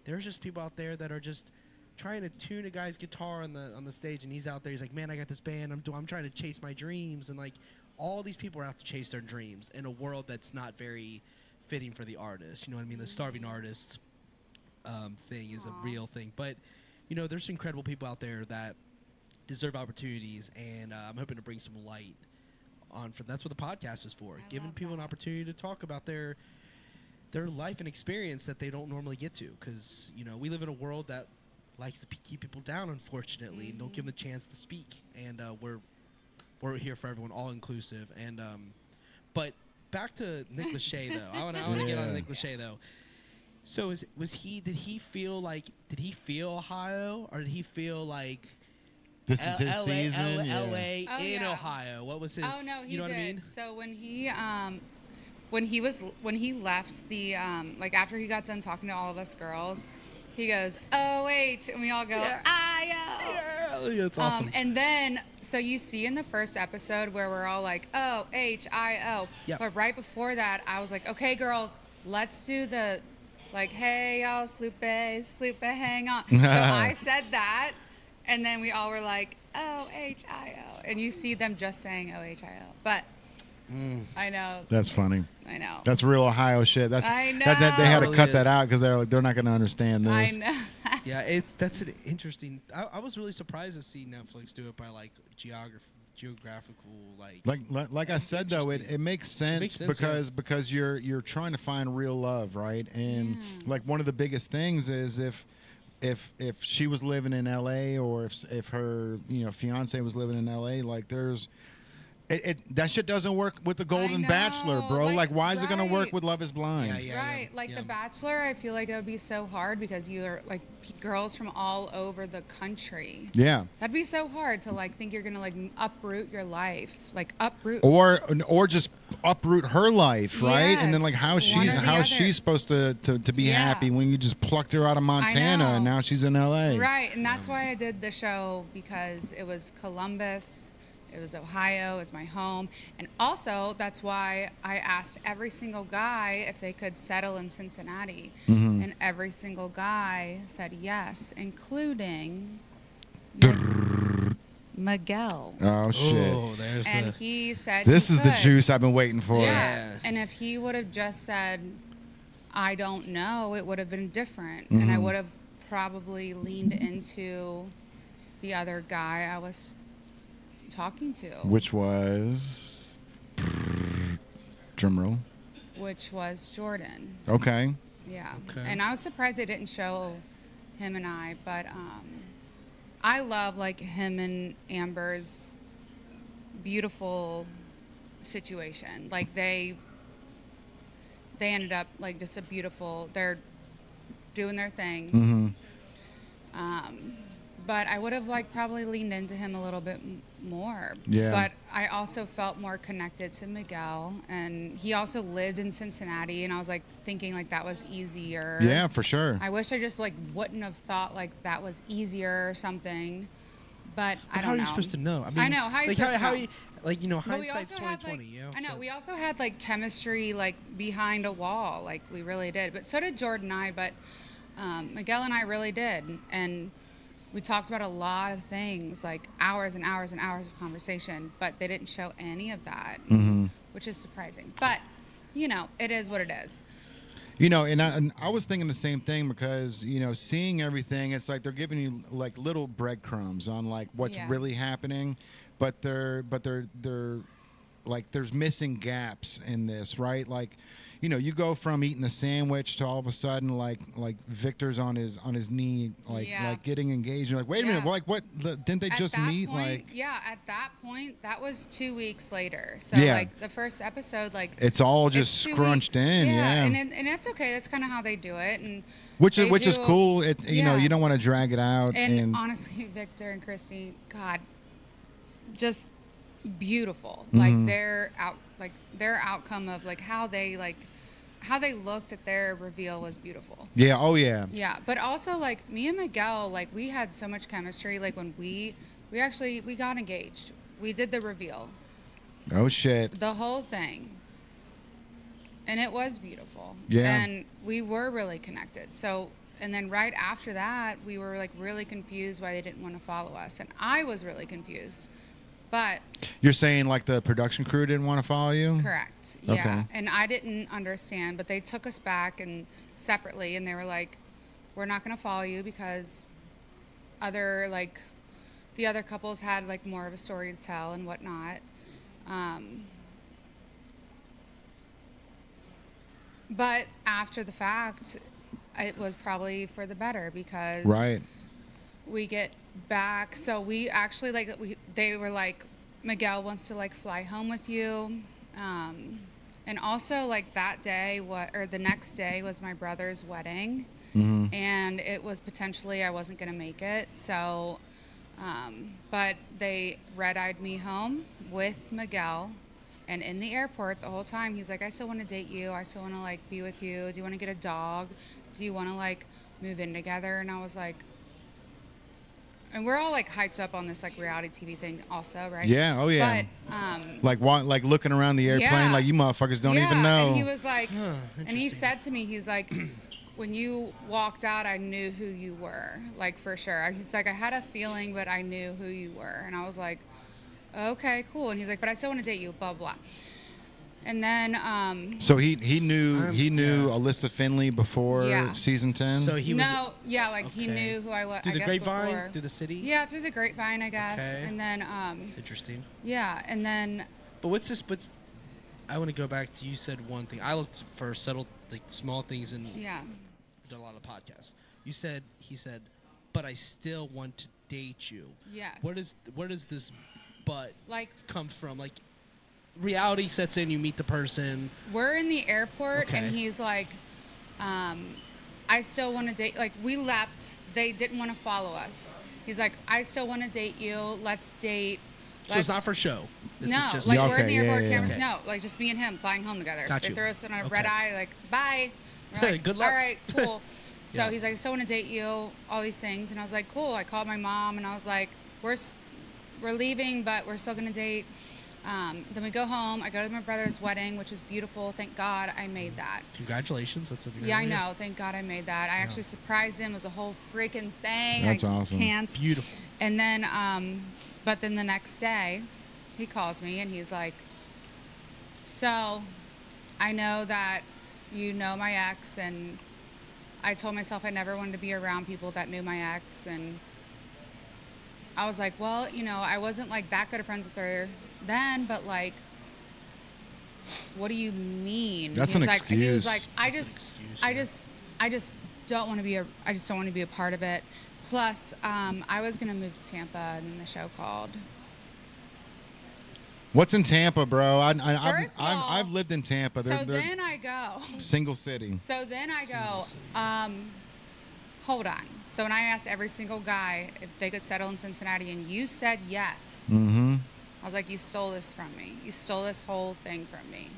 there's just people out there that are just trying to tune a guy's guitar on the stage, and he's out there, he's like, man, I got this band, I'm trying to chase my dreams, and like all these people are out to chase their dreams in a world that's not very fitting for the artist. You know what I mean? The starving artist thing is a real thing. But, there's incredible people out there that deserve opportunities, and I'm hoping to bring some light on for that's what the podcast is for, giving people an opportunity to talk about their life and experience that they don't normally get to, because, we live in a world that likes to keep people down, unfortunately, and don't give them a chance to speak. And we're here for everyone, all inclusive. And but back to Nick Lachey though. I want to get on to Nick Lachey though. So did he feel Ohio, or did he feel like This is his LA, season. LA Oh, in yeah. Ohio? What was his? Oh no, he you know did. what I mean? So when he left the like after he got done talking to all of us girls, he goes OH, and we all go IO. Yeah, that's awesome. And then so you see in the first episode where we're all like OHIO. Yep. But right before that, I was like, okay, girls, let's do the like, hey y'all, sloop hang on. So I said that, and then we all were like OHIO, and you see them just saying OHIO, but. I know. That's funny. I know. That's real Ohio shit. That's I know. that they had to Totally cut is. that out because they're not going to understand this. I know. Yeah, that's an interesting. I was really surprised to see Netflix do it by like geographical Like I said though, it makes sense, makes sense, because you're trying to find real love, right? And like one of the biggest things is if she was living in LA, or if her fiance was living in LA, like there's. That shit doesn't work with the Golden know, Bachelor, bro. Like why is it gonna work right. with Love Is Blind? Yeah, Right. Like yeah. The Bachelor, I feel like it would be so hard because you're like girls from all over the country. Yeah. That'd be so hard to like think you're gonna like uproot your life, like uproot. Or just uproot her life, right? And then like Yes, how one she's or the how other. she's supposed to be Yeah. happy when you just plucked her out of Montana and know. now she's in LA. Right, and that's why I did the show, because it was Columbus, it was Ohio, it was my home, and also that's why I asked every single guy if they could settle in Cincinnati, and every single guy said yes, including Miguel. Oh shit. Oh, there's And the. he said This he is the could. juice I've been waiting for. Yeah. Yeah. And if he would have just said, I don't know, it would have been different. And I would have probably leaned into the other guy I was talking to, Which was drum roll. which was Jordan. Okay. Yeah. Okay. And I was surprised they didn't show him and I, but I love like him and Amber's beautiful situation. Like they ended up like just a beautiful, they're doing their thing. But I would have like probably leaned into him a little bit more. Yeah. But I also felt more connected to Miguel, and he also lived in Cincinnati, and I was like thinking like that was easier. Yeah, for sure. I wish I just like wouldn't have thought like that was easier or something. But I But don't how are know. you supposed to know? I mean, I know, how are you like, supposed to know? you, like, you know, But we hindsight's also had, 20/20. like, You know, I know so we it's- also had like chemistry like behind a wall, like we really did. But so did Jordan and I. But Miguel and I really did, and we talked about a lot of things, like hours and hours and hours of conversation. But they didn't show any of that, which is surprising. But you know, it is what it is. You know, and I was thinking the same thing because, you know, seeing everything, it's like they're giving you like little breadcrumbs on like what's Yeah. really happening, but they're like there's missing gaps in this, right? Like, you know, you go from eating a sandwich to all of a sudden like Victor's on his knee, like Yeah. like getting engaged. You're like, wait a minute, Yeah. like what? Didn't they At just that meet? point, Like, yeah, at that point, that was 2 weeks later. So Yeah. like the first episode, like it's all just it's 2 scrunched weeks. in, yeah. and it's okay. That's kind of how they do it, and Which they is do- cool. It you know yeah. you don't want to drag it out And honestly, Victor and Christy, God, just beautiful. Mm-hmm. Like their outcome of like how they looked at their reveal was beautiful. yeah, oh yeah. Yeah, but also like me and Miguel, like we had so much chemistry. Like when we got engaged, we did the reveal, Oh shit. the whole thing, and it was beautiful. Yeah. And we were really connected. So, and then right after that, we were like really confused why they didn't want to follow us, and I was really confused. But You're saying like the production crew didn't want to follow you? correct, yeah. Okay. And I didn't understand, but they took us back and separately, and they were like, "We're not going to follow you because the other couples had like more of a story to tell and whatnot." But after the fact, it was probably for the better because Right. we get back. So we actually they were like, Miguel wants to like fly home with you. And also like that day, the next day was my brother's wedding. And it was potentially I wasn't going to make it. So, but they red-eyed me home with Miguel. And in the airport the whole time, he's like, I still want to date you. I still want to like be with you. Do you want to get a dog? Do you want to like move in together? And I was like, and we're all like hyped up on this like reality TV thing also, right? Yeah, oh yeah. But like looking around the airplane Yeah. like you motherfuckers don't yeah, even know. And he was like, Huh, and he interesting. said to me, he's like, when you walked out, I knew who you were, like for sure. He's like, I had a feeling, but I knew who you were. And I was like, okay, cool. And he's like, but I still want to date you, blah, blah. And then, So he knew yeah. Elissa Finley before Yeah. season 10? So he was no, yeah, like he okay. knew who I was. through I the guess grapevine, before. through the city. Yeah, through the grapevine, I guess. Okay. And then, It's interesting. yeah, and then, But I want to go back to, you said one thing. I looked for subtle, like small things, and yeah. done a lot of podcasts. He said, but I still want to date you. Yes. Where does this but Like, come from? Like, reality sets in, you meet the person. we're in the airport, Okay. and he's like, I still want to date. Like, we left. They didn't want to follow us. He's like, I still want to date you. Let's date. So it's not for show. This no, is just like Yeah, we're in the okay, airport. yeah. Cameras, no, like just me and him flying home together. Got They you. threw us in a Okay. red eye, like bye. We're like, Good luck. All right, cool. So Yeah. he's like, I still want to date you, all these things, and I was like, cool. I called my mom and I was like, we're leaving, but we're still gonna date. Then we go home. I go to my brother's wedding, which is beautiful. Thank God I made that. Congratulations. That's a Yeah, I know. Thank God I made that. I actually surprised him. It was a whole freaking thing. That's I awesome. Can't. Beautiful. And then, but then the next day, he calls me and he's like, so I know that you know my ex, and I told myself I never wanted to be around people that knew my ex. And I was like, well, you know, I wasn't like that good of friends with her then, but like, what do you mean? That's He was an like, He was excuse. like, I just don't want to be I just don't want to be a part of it. Plus, I was gonna move to Tampa, and then the show called. What's in Tampa, bro? First of all, I've lived in Tampa. So then I go. Single city. So then I go. Hold on. So when I asked every single guy if they could settle in Cincinnati, and you said yes, Mm-hmm. I was like, you stole this from me. You stole this whole thing from me.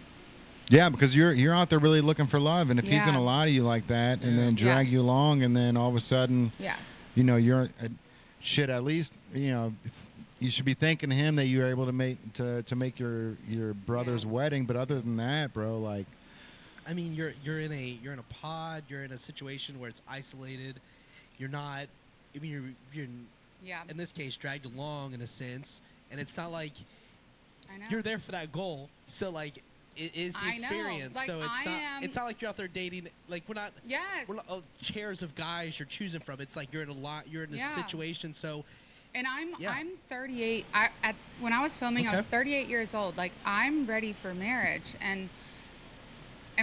Yeah, because you're out there really looking for love, and if he's Yeah. gonna lie to you like that, and then drag Yeah. you along, and then all of a sudden, Yes. you know, you're shit. At least you know you should be thanking him that you were able to make your brother's Yeah. wedding. But other than that, bro, like, I mean, you're in a pod. You're in a situation where it's isolated. You're not. I mean, you're Yeah. in this case dragged along in a sense, and it's not like I know. you're there for that goal. So like, it is the I know. experience. Like, so I am- it's not like you're out there dating. Like we're not. Yes. We're not chairs of guys you're choosing from. It's like you're in a lot. You're in a Yeah. situation. So And I'm Yeah. I'm 38. When I was filming, I was Okay. 38 years old. Like, I'm ready for marriage, and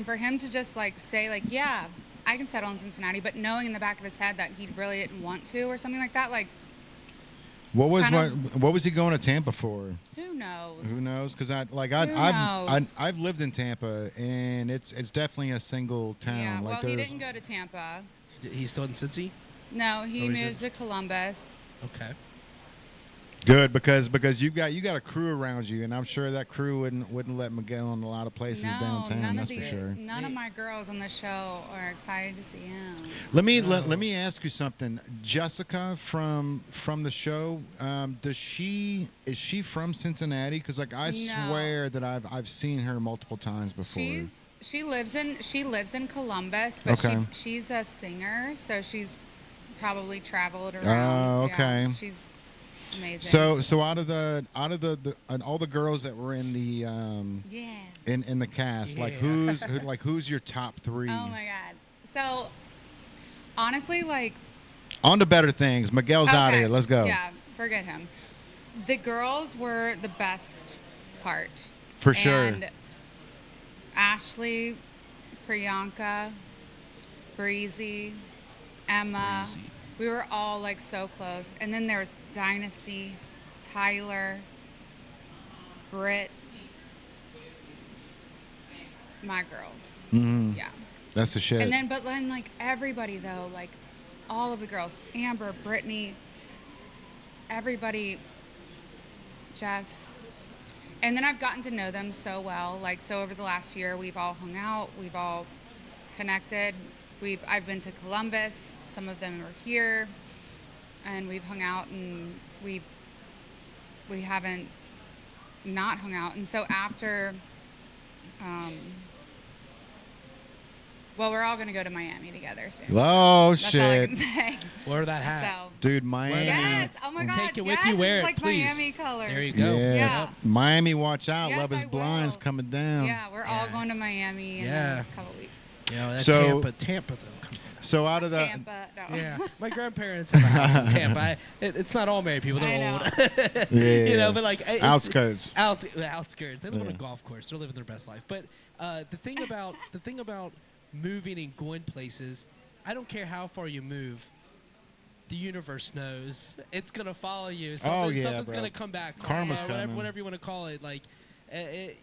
for him to just like say like, yeah, I can settle in Cincinnati, but knowing in the back of his head that he really didn't want to or something like that, like, what was kind what was he going to Tampa for? who knows? Who knows? Because Who knows? I've lived in Tampa, and it's definitely a single town. Yeah. Like, Well, he there's- didn't go to Tampa. he's still in Cincy. No, he Or is moved to Columbus. Okay. Good, because you got a crew around you, and I'm sure that crew wouldn't let Miguel in a lot of places No, downtown. none That's of for these, sure. none of my girls on the show are excited to see him. Let me ask you something. Jessica from the show, is she from Cincinnati? Because like I No. swear that I've seen her multiple times before. She lives in Columbus, but Okay. she's a singer, so she's probably traveled around. Oh, okay. Yeah, she's amazing. So out of the and all the girls that were in the yeah. in the cast, like Yeah. who's your top three? Oh my God. So honestly, like, On to better things. Miguel's out of okay, here. Let's go. Yeah, forget him. The girls were the best part. For sure. And Ashley, Priyanka, Breezy, Emma. Breezy. We were all like so close. And then there was Dynasty, Tyler, Britt, my girls. Mhm. Yeah. That's the shit. And then, but then, like, everybody, though, like, all of the girls, Amber, Brittany, everybody, Jess. And then I've gotten to know them so well. Like, so over the last year, we've all hung out, we've all connected. I've been to Columbus, some of them are here, and we've hung out, and we haven't not hung out. And so after, well, we're all gonna go to Miami together soon. Oh That's all I shit, can say. Wear that hat. So, dude, Miami. yes. Oh my God. Take it with yes, you. Wear it's it, like please. Miami colors. There you go. Yeah. Yeah. Miami, watch out. Yes, Love is I Blind's will. coming down. Yeah, we're all Yeah. going to Miami in Yeah. a couple weeks. You know, that So- Tampa though. Come on. So out of the Tampa. No. Yeah, my grandparents have a house in Tampa. It's not all married people; they're I know. old. Yeah. You know, but like it's, Outskirts. outskirts. They live on a Yeah. golf course. They're living their best life. But the thing about moving and going places, I don't care how far you move. The universe knows it's gonna follow you. Something's yeah, bro. gonna come back. Karma's whatever, coming. whatever you want to call it. Like,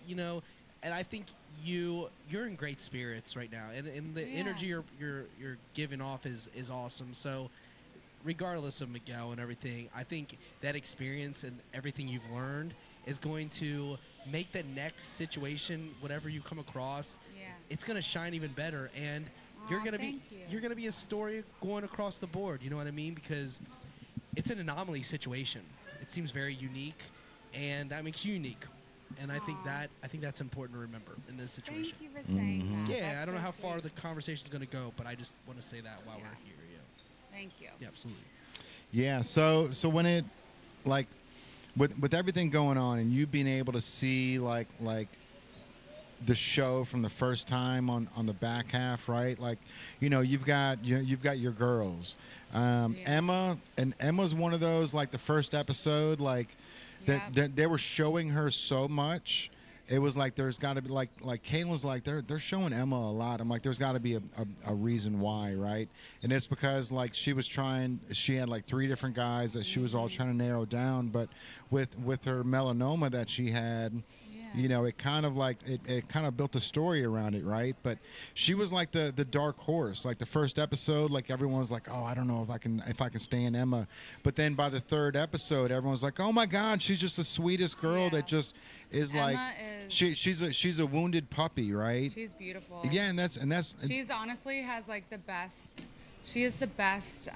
you know, and I think you're in great spirits right now, and the Yeah. energy you're giving off is awesome. So regardless of Miguel and everything, I think that experience and everything you've learned is going to make the next situation, whatever you come across, it's going to shine even better. And you're going to be you're going to be a story going across the board. You know what I mean? Because it's an anomaly situation. It seems very unique, and that makes you unique. And I think that's important to remember in this situation. Thank you for saying that. Yeah, That's I don't know so how far sweet. the conversation is going to go, but I just want to say that while we're here. Thank you. Yeah, absolutely. Yeah. So when it like with everything going on and you being able to see like the show from the first time on the back half, right? Like, you've got your girls, Emma's one of those, like the first episode, like that they were showing her so much. It was like there's got to be like Caitlin's like they're showing Emma a lot. I'm like there's got to be a reason why, right? And it's because like she had like 3 different guys that she was all trying to narrow down, but with her melanoma that she had, it kind of like it kind of built a story around it, right? But she was like the dark horse. Like the first episode, like everyone was like, oh, I don't know if I can stand Emma. But then by the 3rd episode, everyone's like, oh my God, she's just the sweetest girl that just is Emma like she's a wounded puppy, right? She's beautiful. Yeah, and that's She's honestly has like the best. She is the best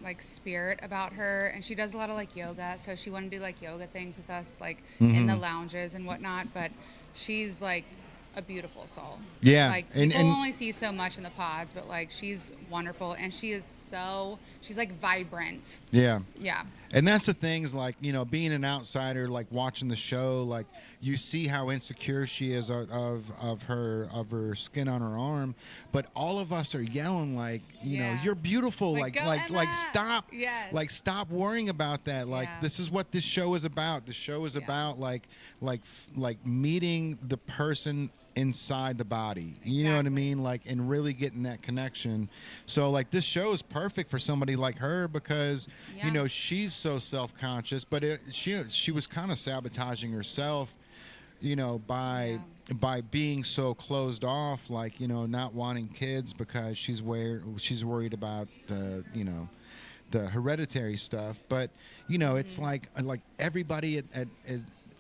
like spirit about her, and she does a lot of like yoga. So she wanted to do like yoga things with us, like in the lounges and whatnot. But she's like a beautiful soul. Yeah, like people only see so much in the pods, but like she's wonderful, and she's like vibrant. Yeah. Yeah. And that's the thing is like, being an outsider, like watching the show, like you see how insecure she is of her skin on her arm, but all of us are yelling like, you're beautiful, like stop, like stop worrying about that. Like this is what this show is about. The show is about like meeting the person inside the body, you know what I mean, like, and really getting that connection. So like this show is perfect for somebody like her because she's so self-conscious, but she was kind of sabotaging herself, by being so closed off, like, not wanting kids because she's worried about the hereditary stuff. But it's like everybody at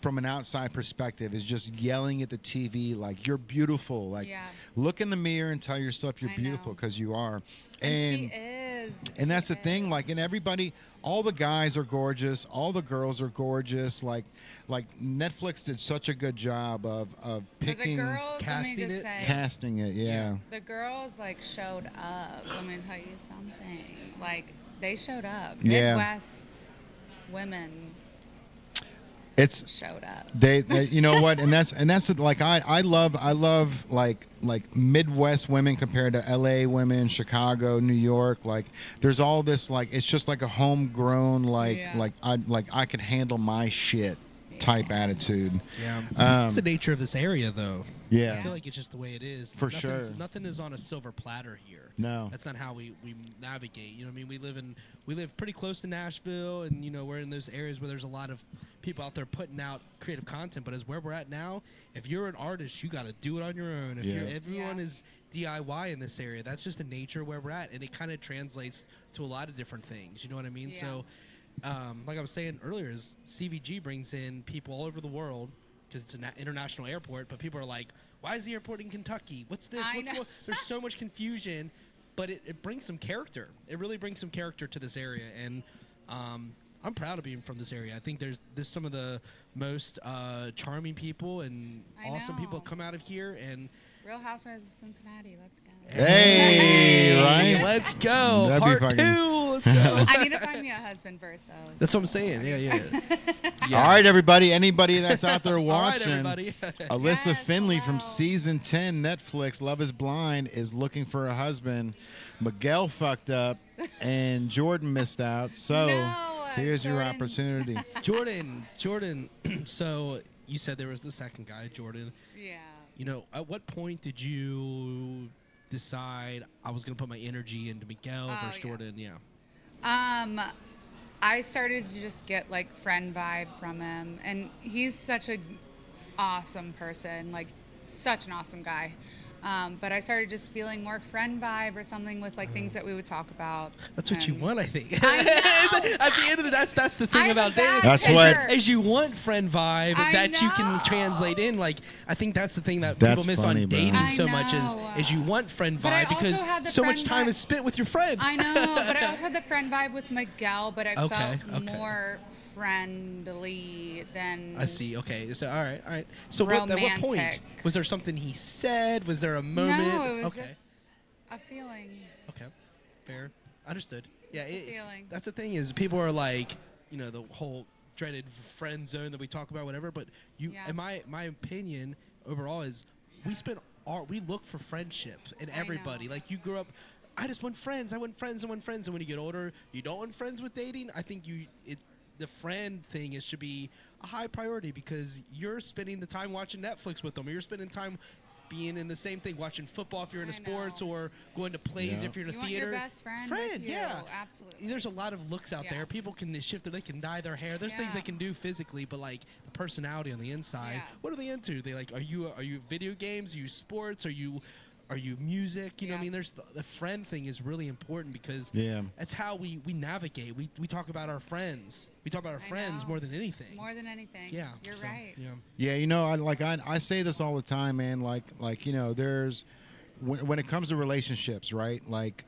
from an outside perspective is just yelling at the TV like you're beautiful, like look in the mirror and tell yourself you're beautiful, because you are. And she is. And that's the thing, like, and everybody, all the guys are gorgeous, all the girls are gorgeous. Like Netflix did such a good job of picking, the girls, casting it. Yeah. The girls like showed up. Let me tell you something. Like they showed up. Yeah. Midwest women. Showed up. They you know what, and that's like I love like Midwest women compared to LA women, Chicago, New York. Like there's all this, like it's just like a homegrown like I can handle my shit type attitude. Yeah. It's the nature of this area though. Yeah. I feel like it's just the way it is. For sure. Nothing is on a silver platter here. No. That's not how we navigate. You know what I mean? We live pretty close to Nashville, and we're in those areas where there's a lot of people out there putting out creative content. But as where we're at now, if you're an artist, you got to do it on your own. Everyone is DIY in this area. That's just the nature of where we're at, and it kind of translates to a lot of different things. You know what I mean? Yeah. So, like I was saying earlier, is CVG brings in people all over the world because it's an international airport. But people are like, "Why is the airport in Kentucky? What's this? There's so much confusion." But it brings some character. It really brings some character to this area, and I'm proud of being from this area. I think there's some of the most charming people and awesome people come out of here. And Real Housewives of Cincinnati. Let's go. Hey, right? Let's go. That'd Part be 2. Let's go. I need to find me a husband first, though. That's what I'm saying. Yeah. All right, everybody. Anybody that's out there watching, All right, everybody. Elissa Finley from hello. season 10 Netflix Love Is Blind is looking for a husband. Miguel fucked up and Jordan missed out. So here's your Jordan. opportunity. Jordan. So you said there was the second guy, Jordan. Yeah. At what point did you decide I was going to put my energy into Miguel versus Jordan? Yeah. I started to just get like friend vibe from him, and he's such a awesome person, like such an awesome guy. But I started just feeling more friend vibe or something with like things that we would talk about. That's what you And want, I think. I know. At the end of the that's the thing I'm a about bad dating. That's what- pitcher. As you want friend vibe I that you can know. translate in. Like I think that's the thing that That's people miss funny, on bro. dating I so much know. is you want friend But I vibe also because had the so much friend time vibe- is spent with your friend. I know, but I also had the friend vibe with Miguel, but I Okay, felt okay. more friendly than. I see. Okay. So all right. So at what point Romantic. was there something he said? Was there a moment? No, it was okay. just a feeling. Okay. Fair. Understood. Yeah. Just a feeling. That's the thing is people are like, the whole dreaded friend zone that we talk about, whatever. But you, Yeah. in my opinion, overall is we look for friendships in I everybody. know. Like you grew up. I just want friends. I want friends. I want friends. And when you get older, you don't want friends with dating. I think the friend thing should be a high priority because you're spending the time watching Netflix with them, or you're spending time being in the same thing, watching football if you're into I sports, know. or going to plays Yeah. if you're in a You want theater. your best friend with you. yeah. Absolutely. There's a lot of looks out Yeah. there. People can shift it. They can dye their hair. There's things Yeah. they can do physically, but like the personality on the inside. Yeah. What are they into? They like, are you video games? Are you sports? Are you music? You know what I Yeah. mean? There's the friend thing is really important because Yeah. that's how we navigate. We talk about our friends. We talk about our I friends know. more than anything. More than anything. Yeah. You're so, right. Yeah. Yeah, I say this all the time, man. There's when it comes to relationships, right? Like,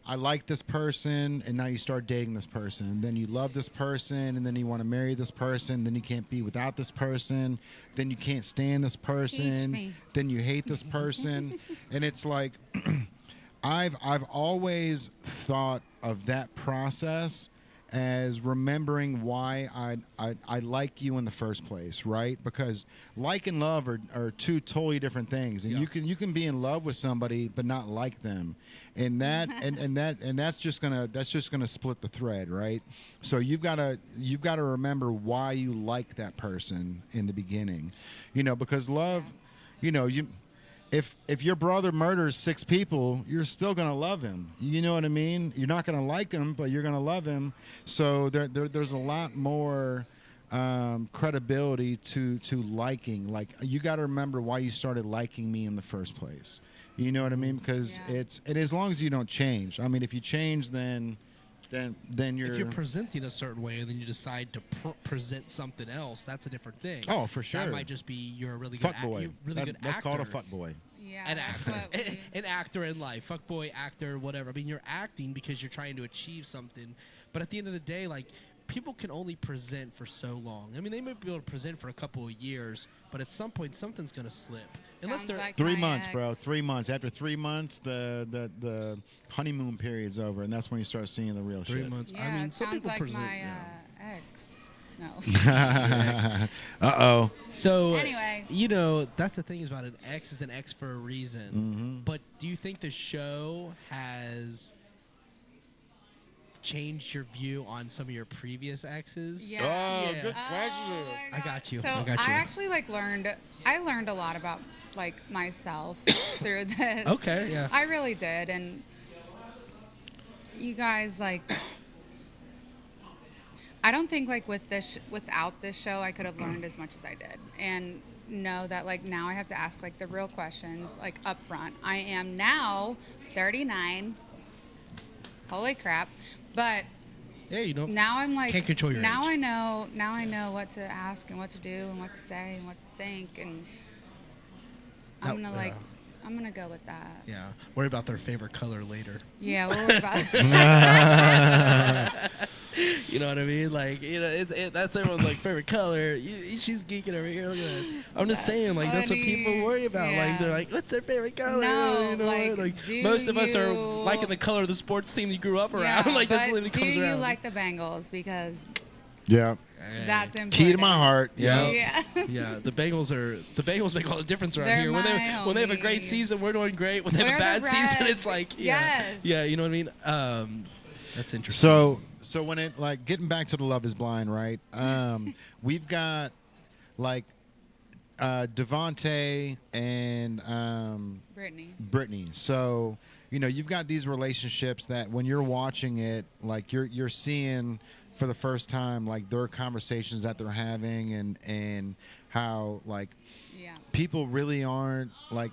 I like this person, and now you start dating this person, and then you love this person, and then you want to marry this person, then you can't be without this person, then you can't stand this person, me. then you hate this person, and it's like, I've always thought of that process as remembering why I like you in the first place, right? Because like and love are two totally different things, and Yeah. you can be in love with somebody but not like them, and that's just gonna split the thread, right? So you've got to remember why you like that person in the beginning, because love, you. If your brother murders 6 people, you're still gonna love him. You know what I mean? You're not gonna like him, but you're gonna love him. So there's a lot more credibility to liking. Like you got to remember why you started liking me in the first place. You know what I mean? Because Yeah. and as long as you don't change. I mean, if you change, then you're. If you're presenting a certain way and then you decide to present something else, that's a different thing. Oh, for sure. That might just be you're a really good fuck boy. good That's actor. called a fuck boy. Yeah. An that's actor. what we- An actor in life. Fuck boy, actor, whatever. I mean, you're acting because you're trying to achieve something. But at the end of the day, like, people can only present for so long. I mean, they might be able to present for a couple of years, but at some point, something's going to slip. Unless Sounds they're. like 3 my months, bro. ex. 3 months. After 3 months, the honeymoon period's over, and that's when you start seeing the real 3 shit. months. Yeah, I mean, it some sounds people like present. my yeah. ex. No. Uh-oh. So, Anyway. That's the thing is about an ex is an ex for a reason. Mhm. But do you think the show has changed your view on some of your previous exes? Yeah. Oh, Yeah. good Oh question. my I got you. So I got you. actually I learned a lot about like myself through this. Okay, yeah. I really did, and you guys like. I don't think like without this show I could have learned as much as I did, and know that like now I have to ask like the real questions like up front. I am now 39. Holy crap! But Yeah, you don't. now I'm like Can't control your now age. I know what to ask and what to do and what to say and what to think, and I'm Now- gonna like yeah. I'm gonna go with that. Yeah. Worry about their favorite color later. Yeah, we'll worry about it. You know what I mean? Like, that's everyone's like favorite color. She's geeking over here. Look at that. I'm just saying, like, that's what people funny. worry about. Like, they're Yeah. like, what's their favorite color? No, you know, like, do most of us are you- liking the color of the sports team you grew up around. Yeah, like, that's but what it comes do you around. like the Bengals? Because Yeah. Hey. that's important. Key to my heart. Yeah. Yeah. Yeah, the Bengals make all the difference around They're here. When they have a great homies. season, we're doing great. When they have We're a bad the season, Reds. it's like Yes. yeah, you know what I mean. That's interesting. So when it like getting back to the Love Is Blind, right? We've got like Devontae and Brittany. So you've got these relationships that when you're watching it, like you're seeing for the first time like their conversations that they're having and how like Yeah. people really aren't like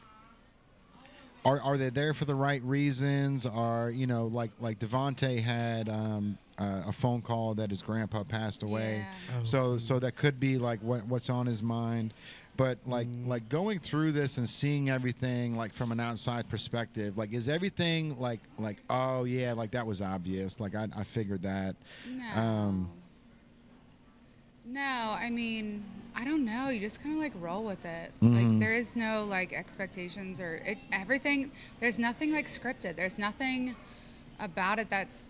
are they there for the right reasons? Are like Devontae had a phone call that his grandpa passed away, Yeah. so that could be like what's on his mind. But like going through this and seeing everything like from an outside perspective, like is everything like oh yeah, like that was obvious, like I figured that. No. No, I mean, I don't know. You just kind of like roll with it. Like there is no like expectations or everything. There's nothing like scripted. There's nothing about it that's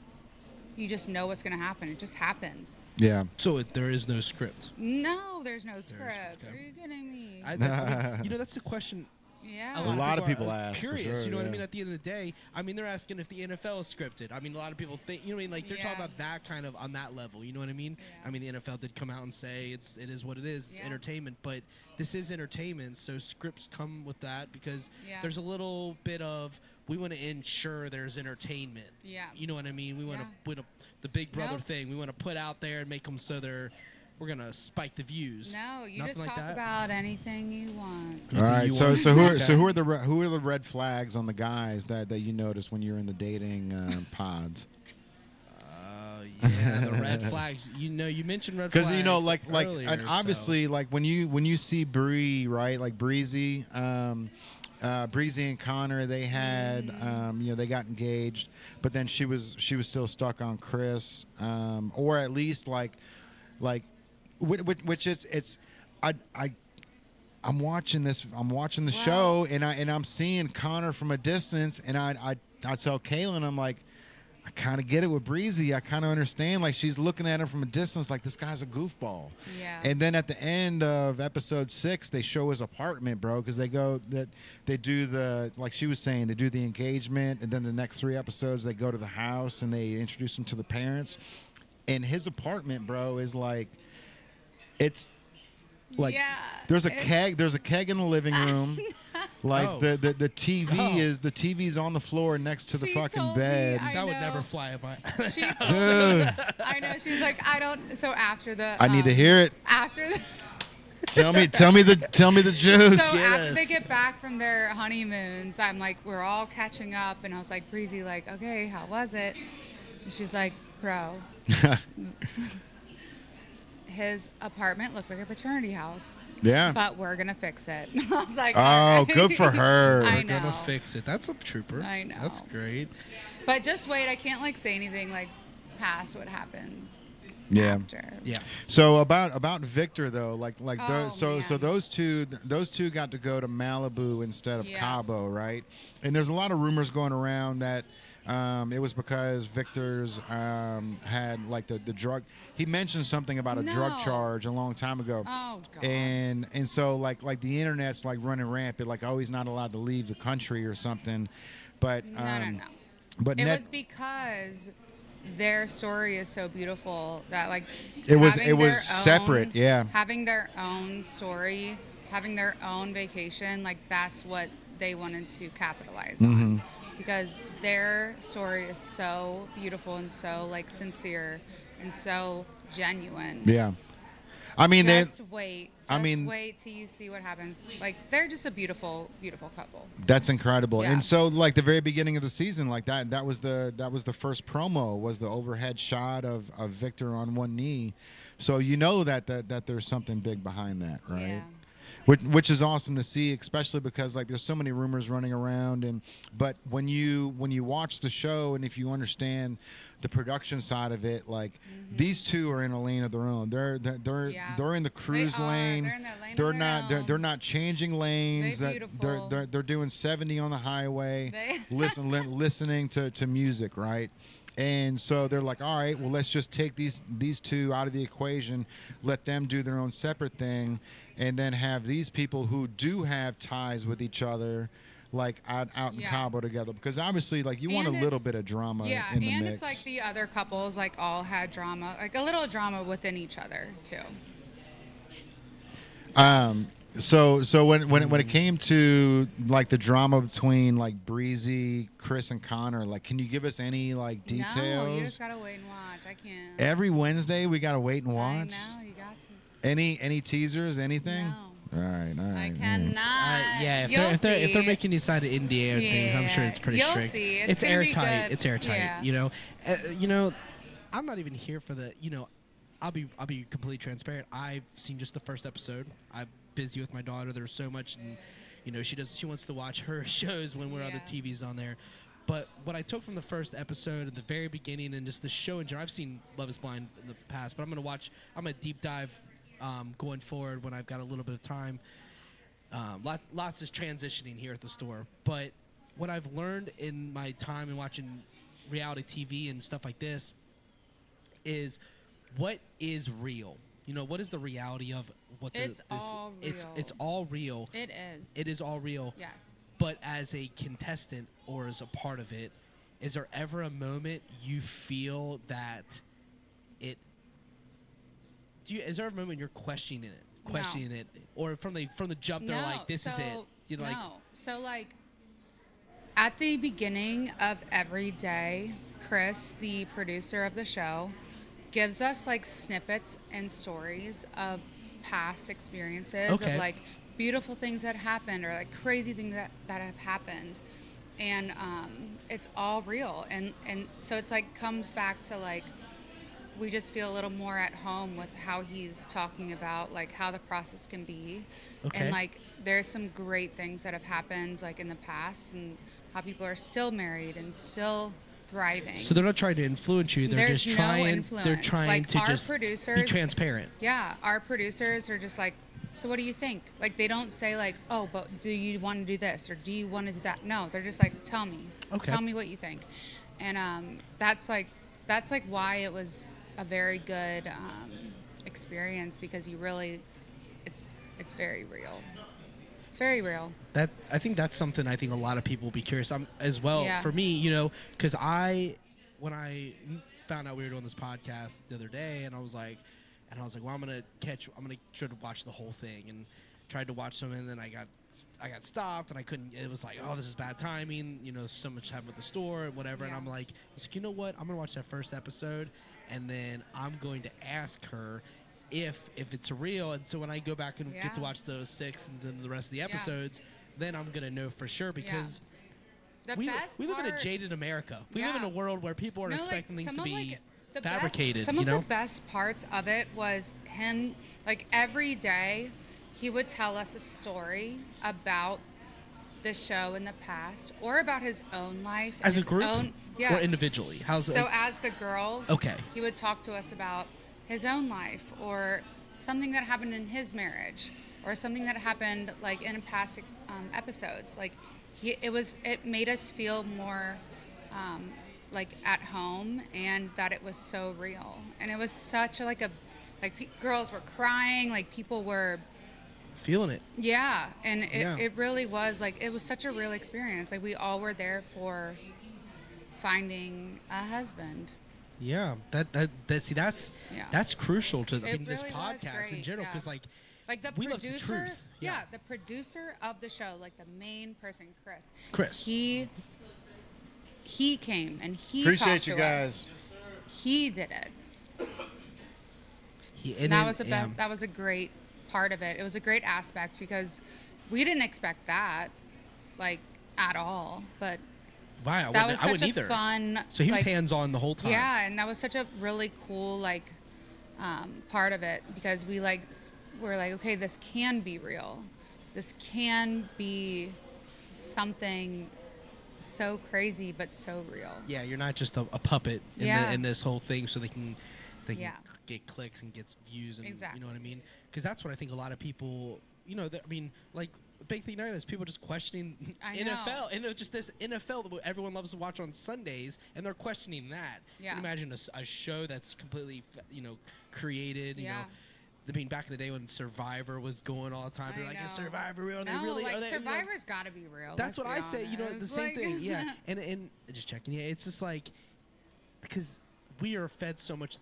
you just know what's gonna happen. It just happens. Yeah. So there is no script. No, there's no script. okay. Are you kidding me? I mean, that's the question. Yeah. A lot of people are ask, for curious, sure, you know what I yeah. mean? At the end of the day, I mean, they're asking if the NFL is scripted. I mean, a lot of people think, you know what I mean? Like, they're talking Yeah. about that kind of on that level, you know what I mean? Yeah. I mean, the NFL did come out and say it is what it is. It's Yeah. entertainment, but this is entertainment, so scripts come with that because Yeah. there's a little bit of, we want to ensure there's entertainment. Yeah. You know what I mean? We want to Yeah. put the Big Brother Nope. thing. We want to put out there and make them so we're going to spike the views. No, you Nothing just like talk that? about anything you want. All right. you So want- who are the red flags on the guys that you notice when you're in the dating pods? Yeah, the red flags. You know, you mentioned red flags. Because like earlier, and obviously like when you see Bree, right, like Breezy, Breezy and Connor, they had they got engaged, but then she was still stuck on Chris, or at least like which it's I'm watching the show and I'm seeing Connor from a distance, and I tell Kaylin, I'm like, I kind of get it with Breezy. I kind of understand. Like, she's looking at him from a distance like, this guy's a goofball. Yeah. And then at the end of episode 6, they show his apartment, bro, because they do the, like she was saying, they do the engagement, and then the next 3 episodes they go to the house and they introduce him to the parents. And his apartment, bro, is like, it's like Yeah, there's a it's- keg in the living room. Like Oh. the TV Oh. the TV's on the floor next to the She fucking told me, bed. I That would know. never fly by. She told me, Ugh. I know. She's like, I don't. So after the, I need to hear it. After the, Tell me the juice. so after Yes. they get back from their honeymoons, I'm like, we're all catching up, and I was like, Breezy, like, okay, how was it? And she's like, bro, his apartment looked like a fraternity house, Yeah. but we're gonna fix it. I was like, Oh, all right. good for her. I We're know. gonna fix it. That's a trooper. I know. That's great. But just wait, I can't like say anything like past what happens Yeah. after. Yeah. So about Victor though, like Oh, so man. those two got to go to Malibu instead of Yeah. Cabo, right? And there's a lot of rumors going around that it was because Victor's had like the drug. He mentioned something about a drug No. charge a long time ago. Oh God. And so like the internet's like running rampant, like, oh, he's not allowed to leave the country or something. But No. But It Net, was because their story is so beautiful that like it was having their separate, own- yeah. Having their own story, having their own vacation, like that's what they wanted to capitalize Mm-hmm. on, because their story is so beautiful and so like sincere and so genuine. Yeah. I mean, Just wait. I mean- Wait till you see what happens. Like they're just a beautiful, beautiful couple. that's incredible. Yeah. And so like the very beginning of the season, like that was the first promo, was the overhead shot of Victor on one knee. So you know that there's something big behind that, right? Yeah. Which is awesome to see, especially because like there's so many rumors running around, but when you watch the show and if you understand the production side of it, like these two are in a lane of their own. They're Yeah. in the cruise They are. lane. They're in their lane of They're their not own. they're not changing lanes. They're They're beautiful. they're doing 70 on the highway, listening to music, right? And so they're like, all right, well, let's just take these two out of the equation, let them do their own separate thing, and then have these people who do have ties with each other, like out in Yeah. Cabo together. Because obviously, like, you want a And little it's- bit of drama Yeah, in the and mix. it's like the other couples like all had drama, like a little drama within each other too. So when it came to like the drama between like Breezy, Chris, and Connor, like, can you give us any like details? No, you just gotta wait and watch. I can't. Every Wednesday we gotta wait and I watch. know you got to. Any teasers? Anything? All right. I cannot. Yeah, You'll if they're see. making you sign an NDA and things, I'm sure it's pretty You'll strict. see. It's gonna be airtight. good. It's airtight. Yeah. You know, I'm not even here for the. I'll be completely transparent. I've seen just the first episode. I'm busy with my daughter. There's so much, and she wants to watch her shows when we're on the Yeah. TVs on there. But what I took from the first episode at the very beginning and just the show in general, I've seen Love Is Blind in the past, but I'm gonna deep dive going forward when I've got a little bit of time. Lots is transitioning here at the store, but what I've learned in my time in watching reality TV and stuff like this is what is real. What is the reality of what It's all real. It's all real. It is. It is all real. Yes. But as a contestant or as a part of it, is there ever a moment you feel that is there a moment you're questioning it, or from the jump they're like, this is it? So like at the beginning of every day, Chris, the producer of the show, gives us like snippets and stories of past experiences of like beautiful things that happened or like crazy things that have happened, and it's all real, and so it's like comes back to like we just feel a little more at home with how he's talking about like how the process can be, and like there's some great things that have happened like in the past and how people are still married and still thriving. So they're not trying to influence you. They're There's just trying. no influence. They're trying like to our just producers, be transparent. Yeah, our producers are just like, so what do you think? Like they don't say like, oh, but do you want to do this or do you want to do that? No, they're just like, tell me. Okay. Tell me what you think. And that's like why it was a very good experience, because you really, it's very real. It's very real. That I think that's something I think a lot of people will be curious as well. Yeah. For me, because when I found out we were doing this podcast the other day, and I was like, well, I'm gonna try to watch the whole thing, and tried to watch some, and then I got stopped, and I couldn't. It was like, oh, this is bad timing. So much happened with the store and whatever. Yeah. And I'm like, you know what? I'm gonna watch that first episode, and then I'm going to ask her if it's real. And so when I go back and get to watch those 6 and then the rest of the episodes, then I'm gonna know for sure, because we live in a jaded America. We live in a world where people are expecting things to be fabricated. Some of the best parts of it was him, like every day he would tell us a story about the show in the past or about his own life. As a his group or individually? As the girls, okay, he would talk to us about his own life or something that happened in his marriage or something that happened like in past episodes. Like it made us feel more like at home, and that it was so real, and it was such girls were crying, like people were feeling it. Yeah, and it really was like, it was such a real experience. Like we all were there for finding a husband. Yeah, that's crucial to this podcast in general, because like the we producer, love the truth. Yeah, the producer of the show, like the main person, Chris. He came and he appreciate talked you to guys. us. He did it. That was a great part of it. It was a great aspect because we didn't expect that, like at all. But wow, that was I wouldn't such a either. fun. So he was hands on the whole time. Yeah, and that was such a really cool part of it, because we're like, okay, this can be real. This can be something so crazy but so real. Yeah, you're not just a puppet in this whole thing, so they can get clicks and get views, and exactly. You know what I mean? Because that's what I think a lot of people, like big thing now is people just questioning NFL, and just this NFL that everyone loves to watch on Sundays, and they're questioning that. Yeah. Can you imagine a show that's completely created, yeah. I mean, back in the day when Survivor was going all the time, they're like, is Survivor real? Survivor's got to be real. That's what I say. The same thing. Yeah. And just checking. Yeah, it's just like, because we are fed so many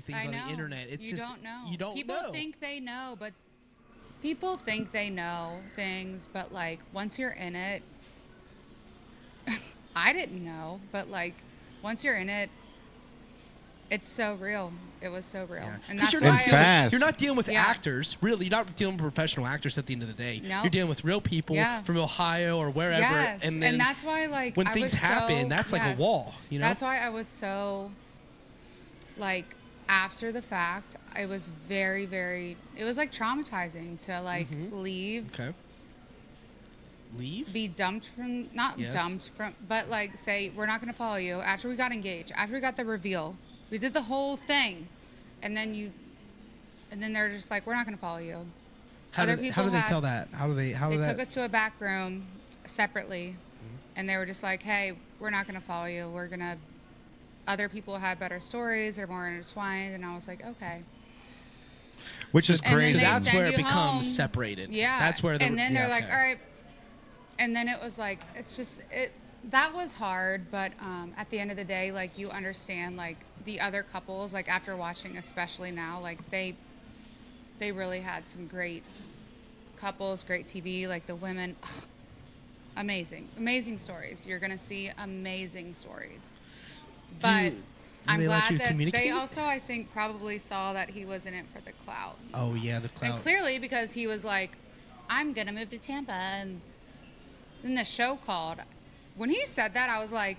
things on the internet. It's you just don't know. You don't People know. think they know, but people think they know things. But like once you're in it, I didn't know. But like once you're in it, It's so real. It was so real. Yeah. And 'Cause that's you're why not And dealing, fast. you're not dealing with Yeah. actors, really. You're not dealing with professional actors at the end of the day. No. You're dealing with real people Yeah. from Ohio or wherever. Yes. And then that's why, like, when I things was happen, so, that's like yes. a wall, you know? That's why I was so, like, after the fact, I was very, very, it was like traumatizing to, like, leave. Okay. Leave? Be dumped from, not Yes. dumped from, but like say, we're not going to follow you after we got engaged, after we got the reveal. We did the whole thing. And then they're just like, we're not going to follow you. How do they tell that? They took us to a back room separately. And they were just like, hey, we're not going to follow you. Other people had better stories. They're more intertwined. And I was like, okay. Which is And then crazy. So they that's send where it you becomes home. separated. Yeah. That's where and then they're like, okay. all right. And then it was like, it's just, that was hard. But at the end of the day, like, you understand, like, the other couples, like, after watching, especially now, like, they really had some great couples, great TV, like the women, amazing stories. You're going to see amazing stories. But I'm they let glad you that communicate? they also, I think, probably saw that he was in it for the clout. Oh, yeah, the clout. And clearly, because he was like, I'm going to move to Tampa. And then the show called. When he said that, I was like,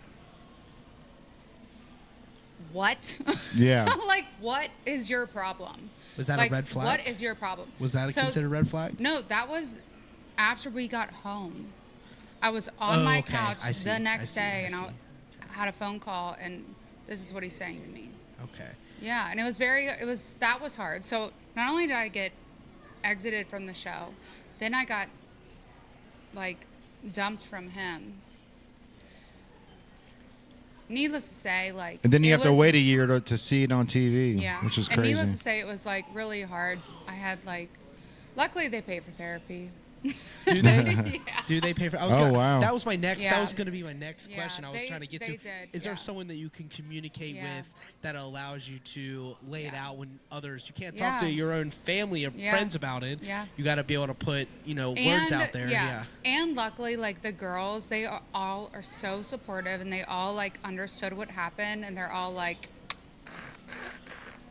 what? Yeah. Like, what is your problem? Was that like, a red flag? What is your problem? Was that considered a red flag? No, that was after we got home. I was on my okay. couch I see. the next I see. day, I and see. I had a phone call, and this is what he's saying to me. Okay. Yeah, and that was hard. So not only did I get exited from the show, then I got, like, dumped from him. Needless to say, like, And then you it have to was- wait a year to see it on TV, Yeah, which is and crazy. needless to say, it was, like, really hard. I had, like, luckily they pay for therapy. Do they? Yeah. Do they pay for? Wow. That was my next. That Yeah. was going to be my next Yeah, question. I was trying to get they to. did, Is there yeah. someone that you can communicate Yeah. with that allows you to lay it Yeah. out when others you can't Yeah. talk to your own family or Yeah. friends about it? Yeah. You got to be able to put words out there. Yeah. And luckily, like, the girls, they all are so supportive, and they all, like, understood what happened, and they're all like,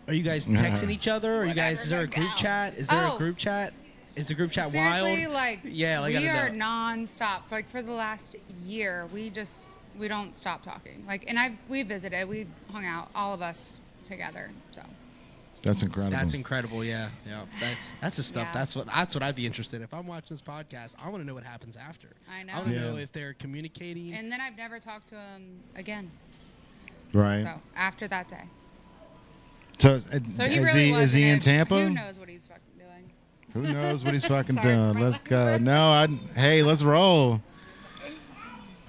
Are you guys texting each other? Are you guys? Is there a Whatever, group no. chat? Is there a Oh. group chat? Is the group chat seriously, wild? like, Yeah, like, I we gotta are know. nonstop. Like, for the last year, we don't stop talking. Like, and we visited, we hung out, all of us together. So That's incredible. That's incredible. Yeah, yeah. That's the stuff. Yeah. That's what I'd be interested in. If I'm watching this podcast, I want to know what happens after. I know. I want to Yeah. know if they're communicating. and then I've never talked to him again. right. So after that day. So, So he is really was. is he in Tampa? Who knows what he's fucking doing? Who knows what he's fucking Sorry doing? for my Let's go. language. No, hey, let's roll.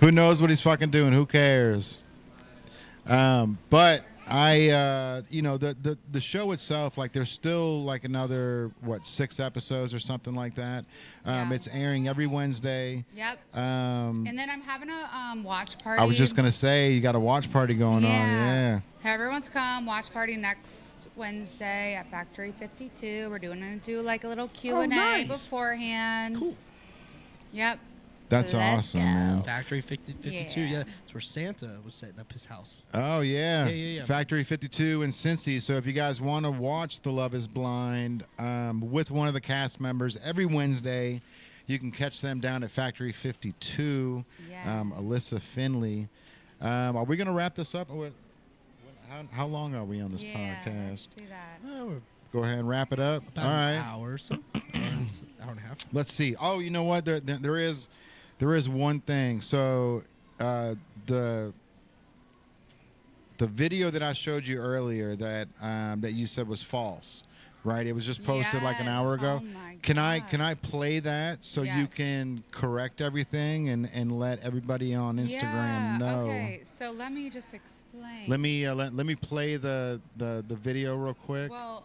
Who knows what he's fucking doing? Who cares? But the show itself, like, there's still like another 6 episodes or something like that. Yeah. It's airing every Wednesday. Yep. And And then I'm having a watch party. I was just gonna say, you got a watch party going on. Yeah. Everyone's come. Watch party next Wednesday at Factory 52. We're gonna do like a little Q&A nice. beforehand. Cool. Yep. That's Let's awesome, go. man. Factory 52. Yeah. Yeah, it's where Santa was setting up his house. Oh yeah. Yeah. Factory 52 in Cincy. So if you guys want to watch The Love Is Blind with one of the cast members every Wednesday, you can catch them down at Factory 52. Yeah. Elissa Finley. Are we gonna wrap this up? How long are we on this Yeah. podcast? Let's do that. Oh, we're Go ahead and wrap it up. about All an right. hour or so. Hour and a half. Let's see. Oh, you know what? There is one thing. So the video that I showed you earlier that you said was false, right? It was just posted like an Yes. hour ago. Oh my Can God. I play that so you Yes. can correct everything and let everybody on Instagram Yeah, know? Okay, so let me just explain. Let me let me play the video real quick. Well,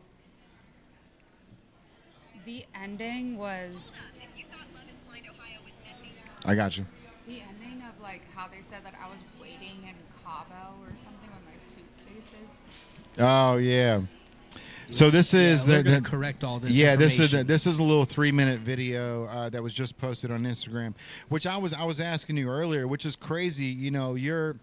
the ending was If you thought Love is Blind Ohio was messy, I got you. the ending of like how they said that I was waiting in Cabo or something with my suitcases. Oh yeah. So this is we're the gonna correct all this. Yeah, information. this is a little 3-minute video that was just posted on Instagram, which I was asking you earlier, which is crazy. You know, you're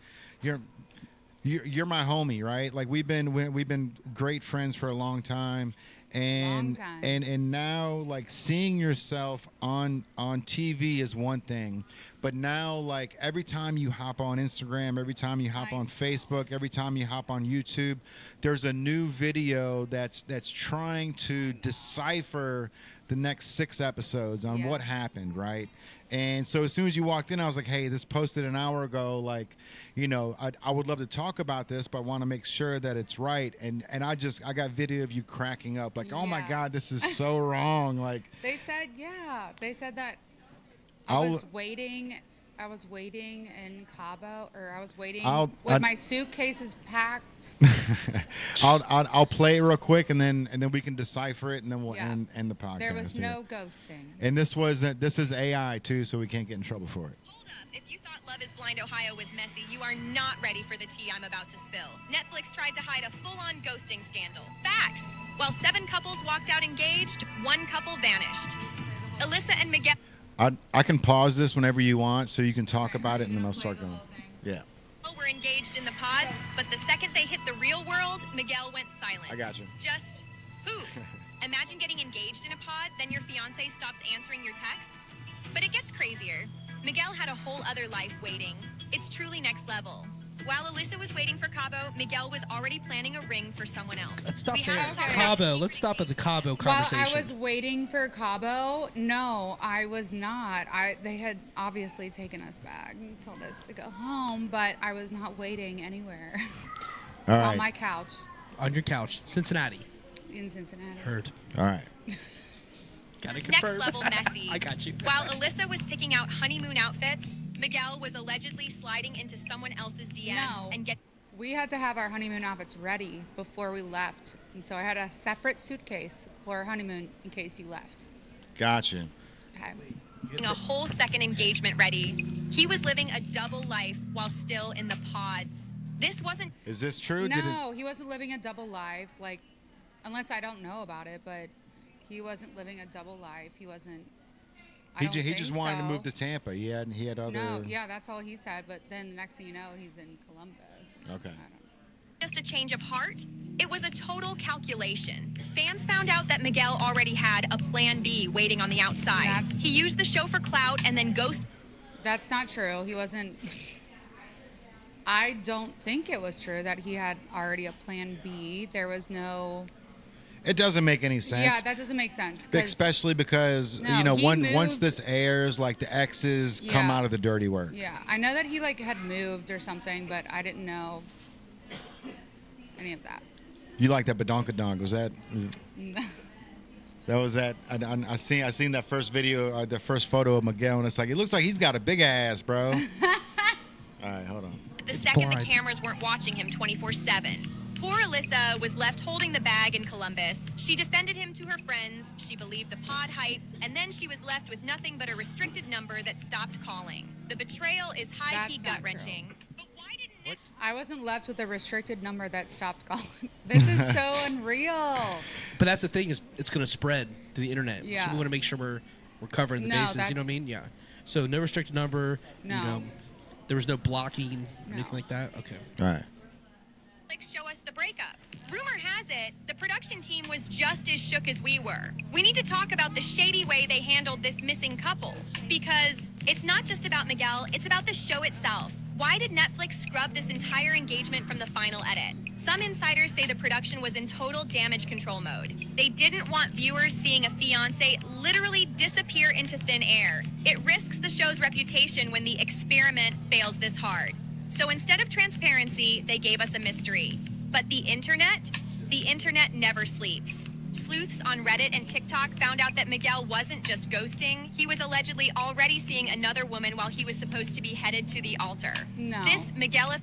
you're my homie, right? Like we've been great friends for a long time. And Long time. and now like seeing yourself on TV is one thing, but now like every time you hop on Instagram, every time you hop I on know. Facebook, every time you hop on YouTube, there's a new video that's trying to decipher the next 6 episodes on Yeah. what happened, right? And so as soon as you walked in, I was like, hey, this posted an hour ago. Like, I would love to talk about this, but I want to make sure that it's right. And I got video of you cracking up. Like, oh my Yeah. God, this is so wrong. Like, They said that I'll- I was waiting in Cabo, or I was waiting I'll- with I- my suitcases packed. I'll play it real quick, and then we can decipher it, and then we'll Yeah. end the podcast. There was here. no ghosting. And this is AI too, so we can't get in trouble for it. Hold up. If you thought Love is Blind Ohio was messy, you are not ready for the tea I'm about to spill. Netflix tried to hide a full-on ghosting scandal. Facts. While 7 couples walked out engaged, 1 couple vanished. Elissa and Miguel I can pause this whenever you want, so you can talk Okay, about are it, and you then gonna I'll play start the going. whole thing? Yeah, were engaged in the pods, but the second they hit the real world, Miguel went silent. I got you. Just poof. Imagine getting engaged in a pod, then your fiance stops answering your texts. But it gets crazier. Miguel had a whole other life waiting. It's truly next level. While Elissa was waiting for Cabo, Miguel was already planning a ring for someone else. Let's stop We there. have to talk Okay. about Cabo. Let's stop at the Cabo While conversation. I was waiting for Cabo, no, I was not. They had obviously taken us back and told us to go home, but I was not waiting anywhere. It's All on right. my couch On your couch, Cincinnati. in Cincinnati. Heard. All right. Gotta next confirm. level messy. I got you. While Elissa was picking out honeymoon outfits, Miguel was allegedly sliding into someone else's DMs No. and get We had to have our honeymoon outfits ready before we left, and so I had a separate suitcase for our honeymoon in case you left. Gotcha. Okay. a whole second engagement ready. He was living a double life while still in the pods. This wasn't Is this true? No, he wasn't living a double life, like, unless I don't know about it, but he wasn't living a double life. He wasn't. I don't He think just wanted to so. move to Tampa. He had other. No, yeah, that's all he said. But then the next thing you know, he's in Columbus. Okay. I don't just a change of heart. It was a total calculation. Fans found out that Miguel already had a plan B waiting on the outside. That's- He used the show for clout and then ghosted. That's not true. He wasn't. I don't think it was true that he had already a plan B. There was no. It doesn't make any sense. Yeah, that doesn't make sense. 'Cause- Especially because No, he once moved- this airs, like the exes come Yeah. out of the dirty work. Yeah, I know that he like had moved or something, but I didn't know any of that. You like that badonkadonk? Was that? That was that. I seen that first video, the first photo of Miguel, and it's like it looks like he's got a big ass, bro. All right, hold on. The second the blind. cameras weren't watching him 24/7. Poor Elissa was left holding the bag in Columbus. She defended him to her friends, she believed the pod hype, and then she was left with nothing but a restricted number that stopped calling. The betrayal is high-key That's not gut-wrenching. But why didn't Nick I wasn't left with a restricted number that stopped calling. This is so unreal. But that's the thing, is it's going to spread to the internet. Yeah. So we want to make sure we're covering the No, bases. You know what I that's- mean? Yeah. So no restricted number. No. There was no blocking, No. anything like that. Okay. All right. Netflix show us the breakup? Rumor has it, the production team was just as shook as we were. We need to talk about the shady way they handled this missing couple. Because it's not just about Miguel, it's about the show itself. Why did Netflix scrub this entire engagement from the final edit? Some insiders say the production was in total damage control mode. They didn't want viewers seeing a fiancé literally disappear into thin air. It risks the show's reputation when the experiment fails this hard. So instead of transparency, they gave us a mystery. But the internet never sleeps. Sleuths on Reddit and TikTok found out that Miguel wasn't just ghosting. He was allegedly already seeing another woman while he was supposed to be headed to the altar. No. This Miguel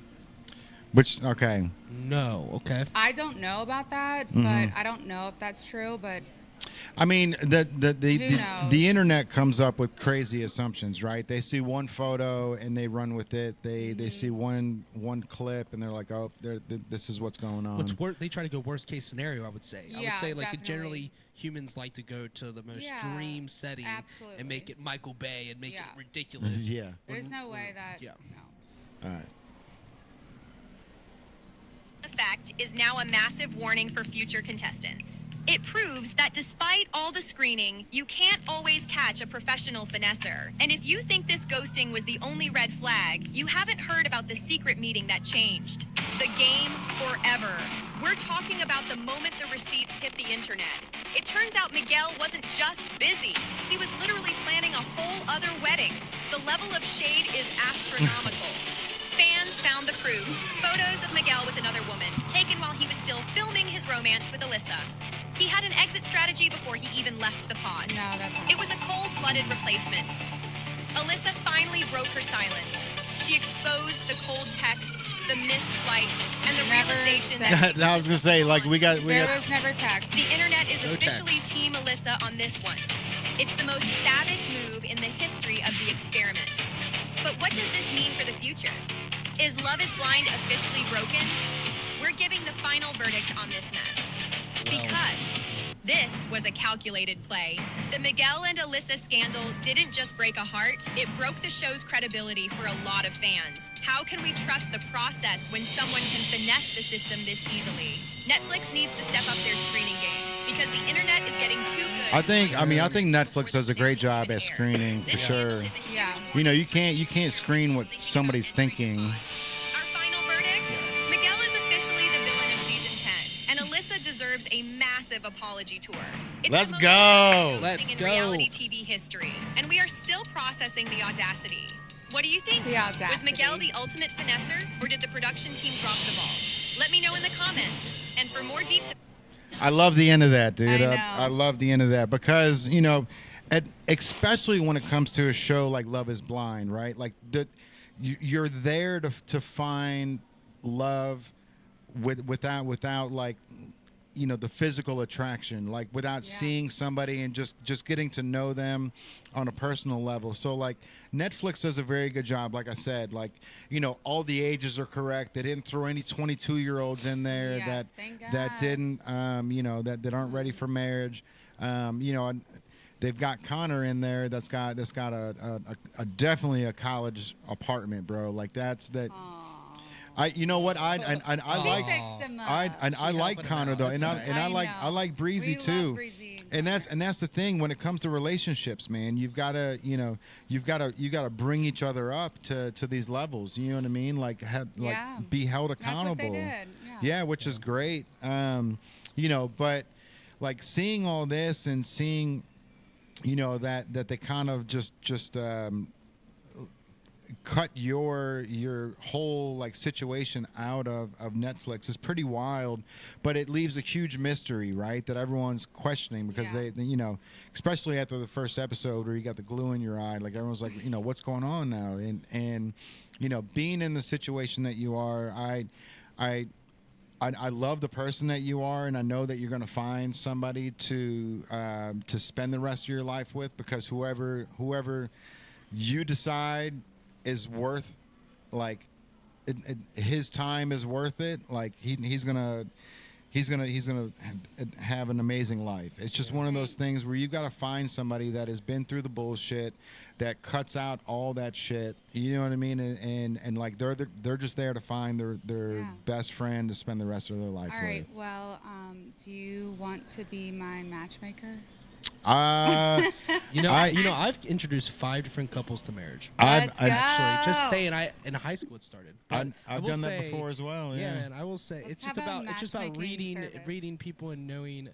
Which okay. No. Okay. I don't know about that, Mm-hmm. but I don't know if that's true, but I mean, the knows? internet comes up with crazy assumptions, right? They see one photo and they run with it. They see one clip and they're like, oh, this is what's going on. They try to go worst case scenario, I would say. I would Yeah, say like definitely. generally humans like to go to the most Yeah, dream setting absolutely. and make it Michael Bay and make Yeah. it ridiculous. Yeah. there's no way that. Yeah. No. All right. effect is now a massive warning for future contestants. It proves that despite all the screening, you can't always catch a professional finesser. And if you think this ghosting was the only red flag, you haven't heard about the secret meeting that changed. The game forever. We're talking about the moment the receipts hit the internet. It turns out Miguel wasn't just busy. He was literally planning a whole other wedding. The level of shade is astronomical. Fans found the proof. Photos of Miguel with another woman, taken while he was still filming his romance with Elissa. He had an exit strategy before he even left the pod. No, that's not. It was a cold-blooded replacement. Elissa finally broke her silence. She exposed the cold texts, the missed flights, and the realization that I was gonna say, like, we got. There was never text. the internet is No officially text. Team Elissa on this one. It's the most savage move in the history of the experiment. But what does this mean for the future? Is Love is Blind officially broken? We're giving the final verdict on this mess. Because this was a calculated play. The Miguel and Elissa scandal didn't just break a heart, it broke the show's credibility for a lot of fans. How can we trust the process when someone can finesse the system this easily? Netflix needs to step up their screening game because the internet is getting too good. I think Netflix does a great job at screening for This sure. scandal is a huge Yeah. You know, you can't screen what somebody's thinking. Our final verdict? Miguel is officially the villain of season 10, and Elissa deserves a massive apology tour. It's Let's the most go. ghosting Let's in go. reality TV history, and we are still processing the audacity. What do you think? The audacity. Was Miguel the ultimate finesser, or did the production team drop the ball? Let me know in the comments. And for more deep I love the end of that, dude. I know. I love the end of that because, you know, especially when it comes to a show like Love is Blind, right? Like you're there to find love without like, you know, the physical attraction, like without Yeah. seeing somebody and just getting to know them on a personal level. So like Netflix does a very good job. Like I said, like, you know, all the ages are correct. They didn't throw any 22-year-olds in there Yes, thank that God. didn't, you know, that aren't ready for marriage. You know, and they've got Connor in there that's got a definitely a college apartment, bro. Like that's that. You know what, I She like fixed him up. I like helping him Connor out. though, That's and right. I know. like Breezy We love too. Breezy And that's the thing when it comes to relationships, man. You've got to, you know, you got to bring each other up to these levels. You know what I mean? Like Yeah. be held That's accountable. what they did. Yeah. Yeah, which is great. You know, but like seeing all this and seeing, you know, that they kind of just cut your whole like situation out of Netflix is pretty wild, but it leaves a huge mystery, right? That everyone's questioning because Yeah. they, you know, especially after the first episode where you got the glue in your eye, like everyone's like, you know, what's going on now? And you know, being in the situation that you are, I love the person that you are, and I know that you're going to find somebody to spend the rest of your life with, because whoever you decide is worth, like, his time is worth it. Like he's gonna have an amazing life. It's just one of those things where you got to find somebody that has been through the bullshit, that cuts out all that shit. You know what I mean? And like they're just there to find their Yeah. best friend to spend the rest of their life All right. with. Well, do you want to be my matchmaker? You know, I- I've introduced 5 different couples to marriage. Let's go. Actually, just saying, in high school it started. But I I've will done that say- before as well. Yeah, Yeah. man. I will say Let's it's just have a about matchmaking service. reading people and knowing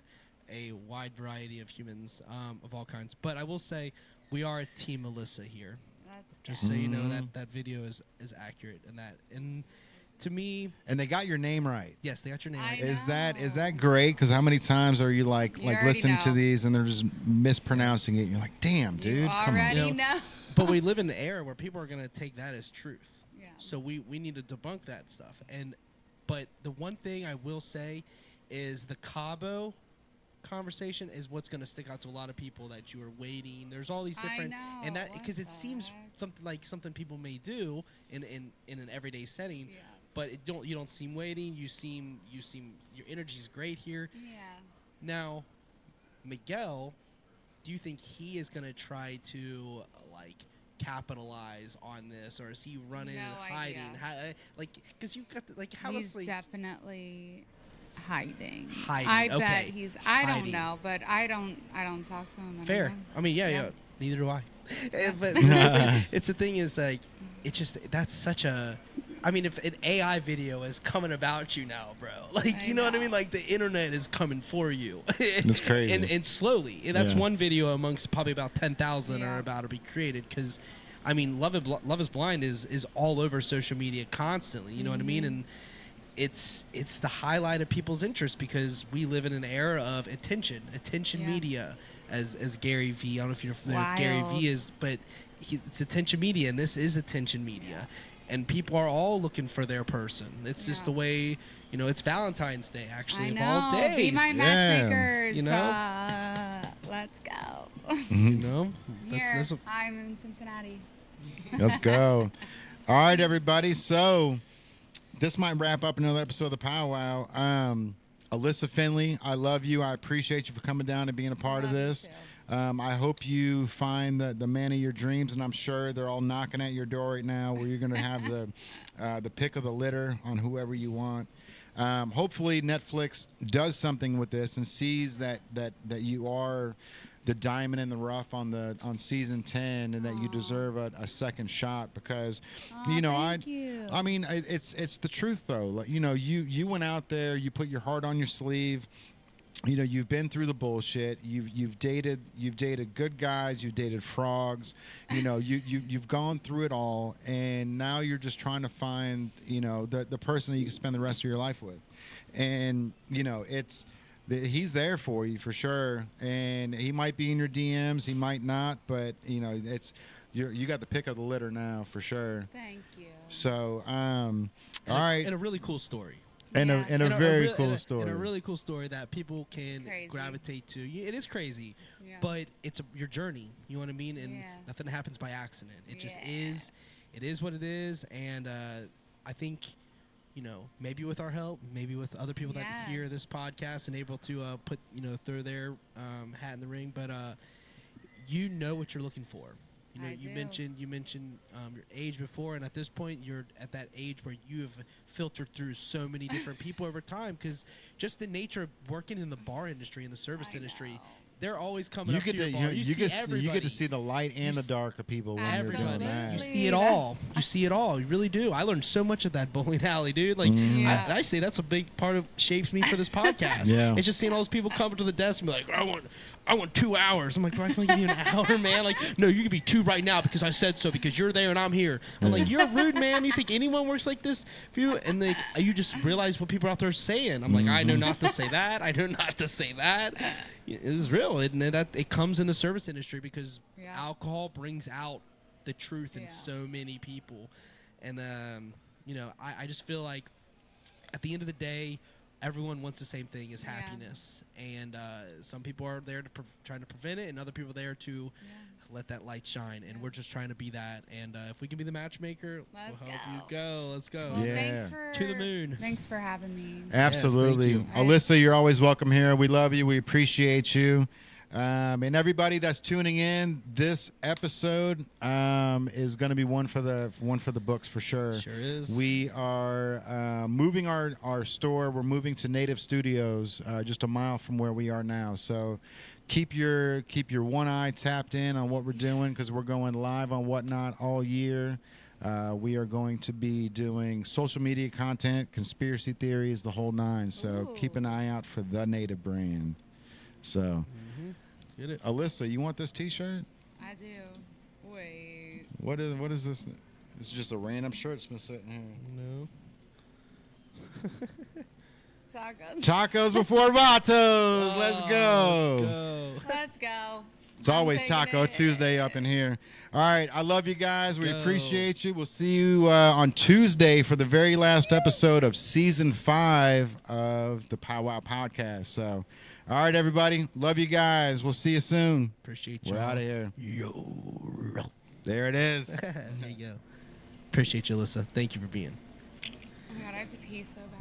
a wide variety of humans of all kinds. But I will say we are a team Elissa here. Let's go. Just so you know Mm-hmm. that video is accurate and to me, And they got your name right. yes, they got your name I right. know. Is that great? Because how many times are you like already listening to know. these and they're just mispronouncing it? And you're like, damn, dude, You come on. already You know, know. But we live in an era where people are going to take that as truth. Yeah. So we need to debunk that stuff. But the one thing I will say is the Cabo conversation is what's going to stick out to a lot of people, that you are waiting. There's all these I different know, and that what because it the seems heck? something people may do in an everyday setting. Yeah. But you don't seem waiting. You seem your energy's great here. Yeah. Now, Miguel, do you think he is going to try to like capitalize on this, or is he running No and hiding? idea. How, like, because you've got how He's else, like, definitely hiding. Hiding, I bet okay. he's. I don't Hiding. know, but I don't talk to him. I don't fair? know. I mean, yeah. Yeah. Neither do I. But it's the thing is, like, it's just that's such a. I mean, if an AI video is coming about you now, bro, like, you know what I mean? Like, the internet is coming for you. It's crazy. and slowly. That's Yeah. one video amongst probably about 10,000 Yeah. are about to be created. Because, I mean, Love is Blind is all over social media constantly. You know what I mean? And it's the highlight of people's interest because we live in an era of attention Yeah. media, as Gary V. I don't know if you're familiar with Gary Wild. V. is, but it's attention media, and this is attention media. And people are all looking for their person. It's just Yeah. the way, it's Valentine's Day, actually, I of know. all days. Be my matchmakers. You know? Let's go. You know? Here, I'm in Cincinnati. Let's go. All right, everybody. So this might wrap up another episode of the PowWow. Elissa Finley, I love you. I appreciate you for coming down and being a part of Love you this. too. I hope you find the man of your dreams, and I'm sure they're all knocking at your door right now where you're going to have the pick of the litter on whoever you want. Hopefully Netflix does something with this and sees that you are the diamond in the rough on season 10 and that you deserve a second shot because Thank you. I mean it's the truth though. Like, you went out there, you put your heart on your sleeve. You've been through the bullshit. You've dated good guys. You've dated frogs. You've gone through it all, and now you're just trying to find the person that you can spend the rest of your life with. And he's there for you for sure. And he might be in your DMs. He might not. But you got the pick of the litter now for sure. Thank you. So all right, And a really cool story. and Yeah. a very cool story. And a really cool story that people can Crazy. gravitate to. It is crazy, Yeah. but it's your journey. You know what I mean? And Yeah. nothing happens by accident. It just Yeah. is. It is what it is. And I think, maybe with our help, maybe with other people that Yeah. hear this podcast and able to put, throw their hat in the ring. But you know what you're looking for. I You do. mentioned your age before, and at this point, you're at that age where you have filtered through so many different people over time. Because just the nature of working in the bar industry and the service I industry, know. they're always coming You up get to your to bar. You see everybody. you get to see the light and the s- dark of people when you're doing Absolutely. that. You see it all. You see it all. You really do. I learned so much of that bowling alley, dude. Like, Yeah. I say that's a big part of shapes me for this podcast. Yeah. It's just seeing all those people come up to the desk and be like, I want 2 hours. I'm like, bro, I can only give you an hour, man. Like, no, you can be 2 right now because I said so, because you're there and I'm here. I'm like, you're rude, man. You think anyone works like this for you? And like, you just realize what people out there are saying. I'm like, I know not to say that. I know not to say that. It is real. It comes in the service industry because Yeah. alcohol brings out the truth in Yeah. so many people. And, I just feel like at the end of the day, everyone wants the same thing as Yeah. happiness. And some people are there to trying to prevent it, and other people are there to let that light shine. And we're just trying to be that. And if we can be the matchmaker, Let's we'll help you go. go. Let's go. Well, Yeah. thanks for To the moon. Thanks for having me. Absolutely. Yes, thank you. Alyssa, you're always welcome here. We love you. We appreciate you. And everybody that's tuning in, this episode is going to be one for the books for sure. Sure is. We are moving our store. We're moving to Native Studios, just a mile from where we are now. So keep your one eye tapped in on what we're doing, because we're going live on Whatnot all year. We are going to be doing social media content, conspiracy theories, the whole nine. So Ooh. keep an eye out for the Native brand. So, Get it? Alyssa, you want this T-shirt? I do. Wait. What is this? It's just a random shirt. It's been sitting here. No. Tacos. Tacos before vatos. Let's go. Let's go. Let's go. It's always taking Taco it. Tuesday up in here. All right. I love you guys. We Go. appreciate you. We'll see you on Tuesday for the very last episode of season 5 of the PowWow podcast. So, all right, everybody. Love you guys. We'll see you soon. Appreciate you. We're out of here. Yo. There it is. There you go. Appreciate you, Alyssa. Thank you for being. Oh my god, I have to pee so bad.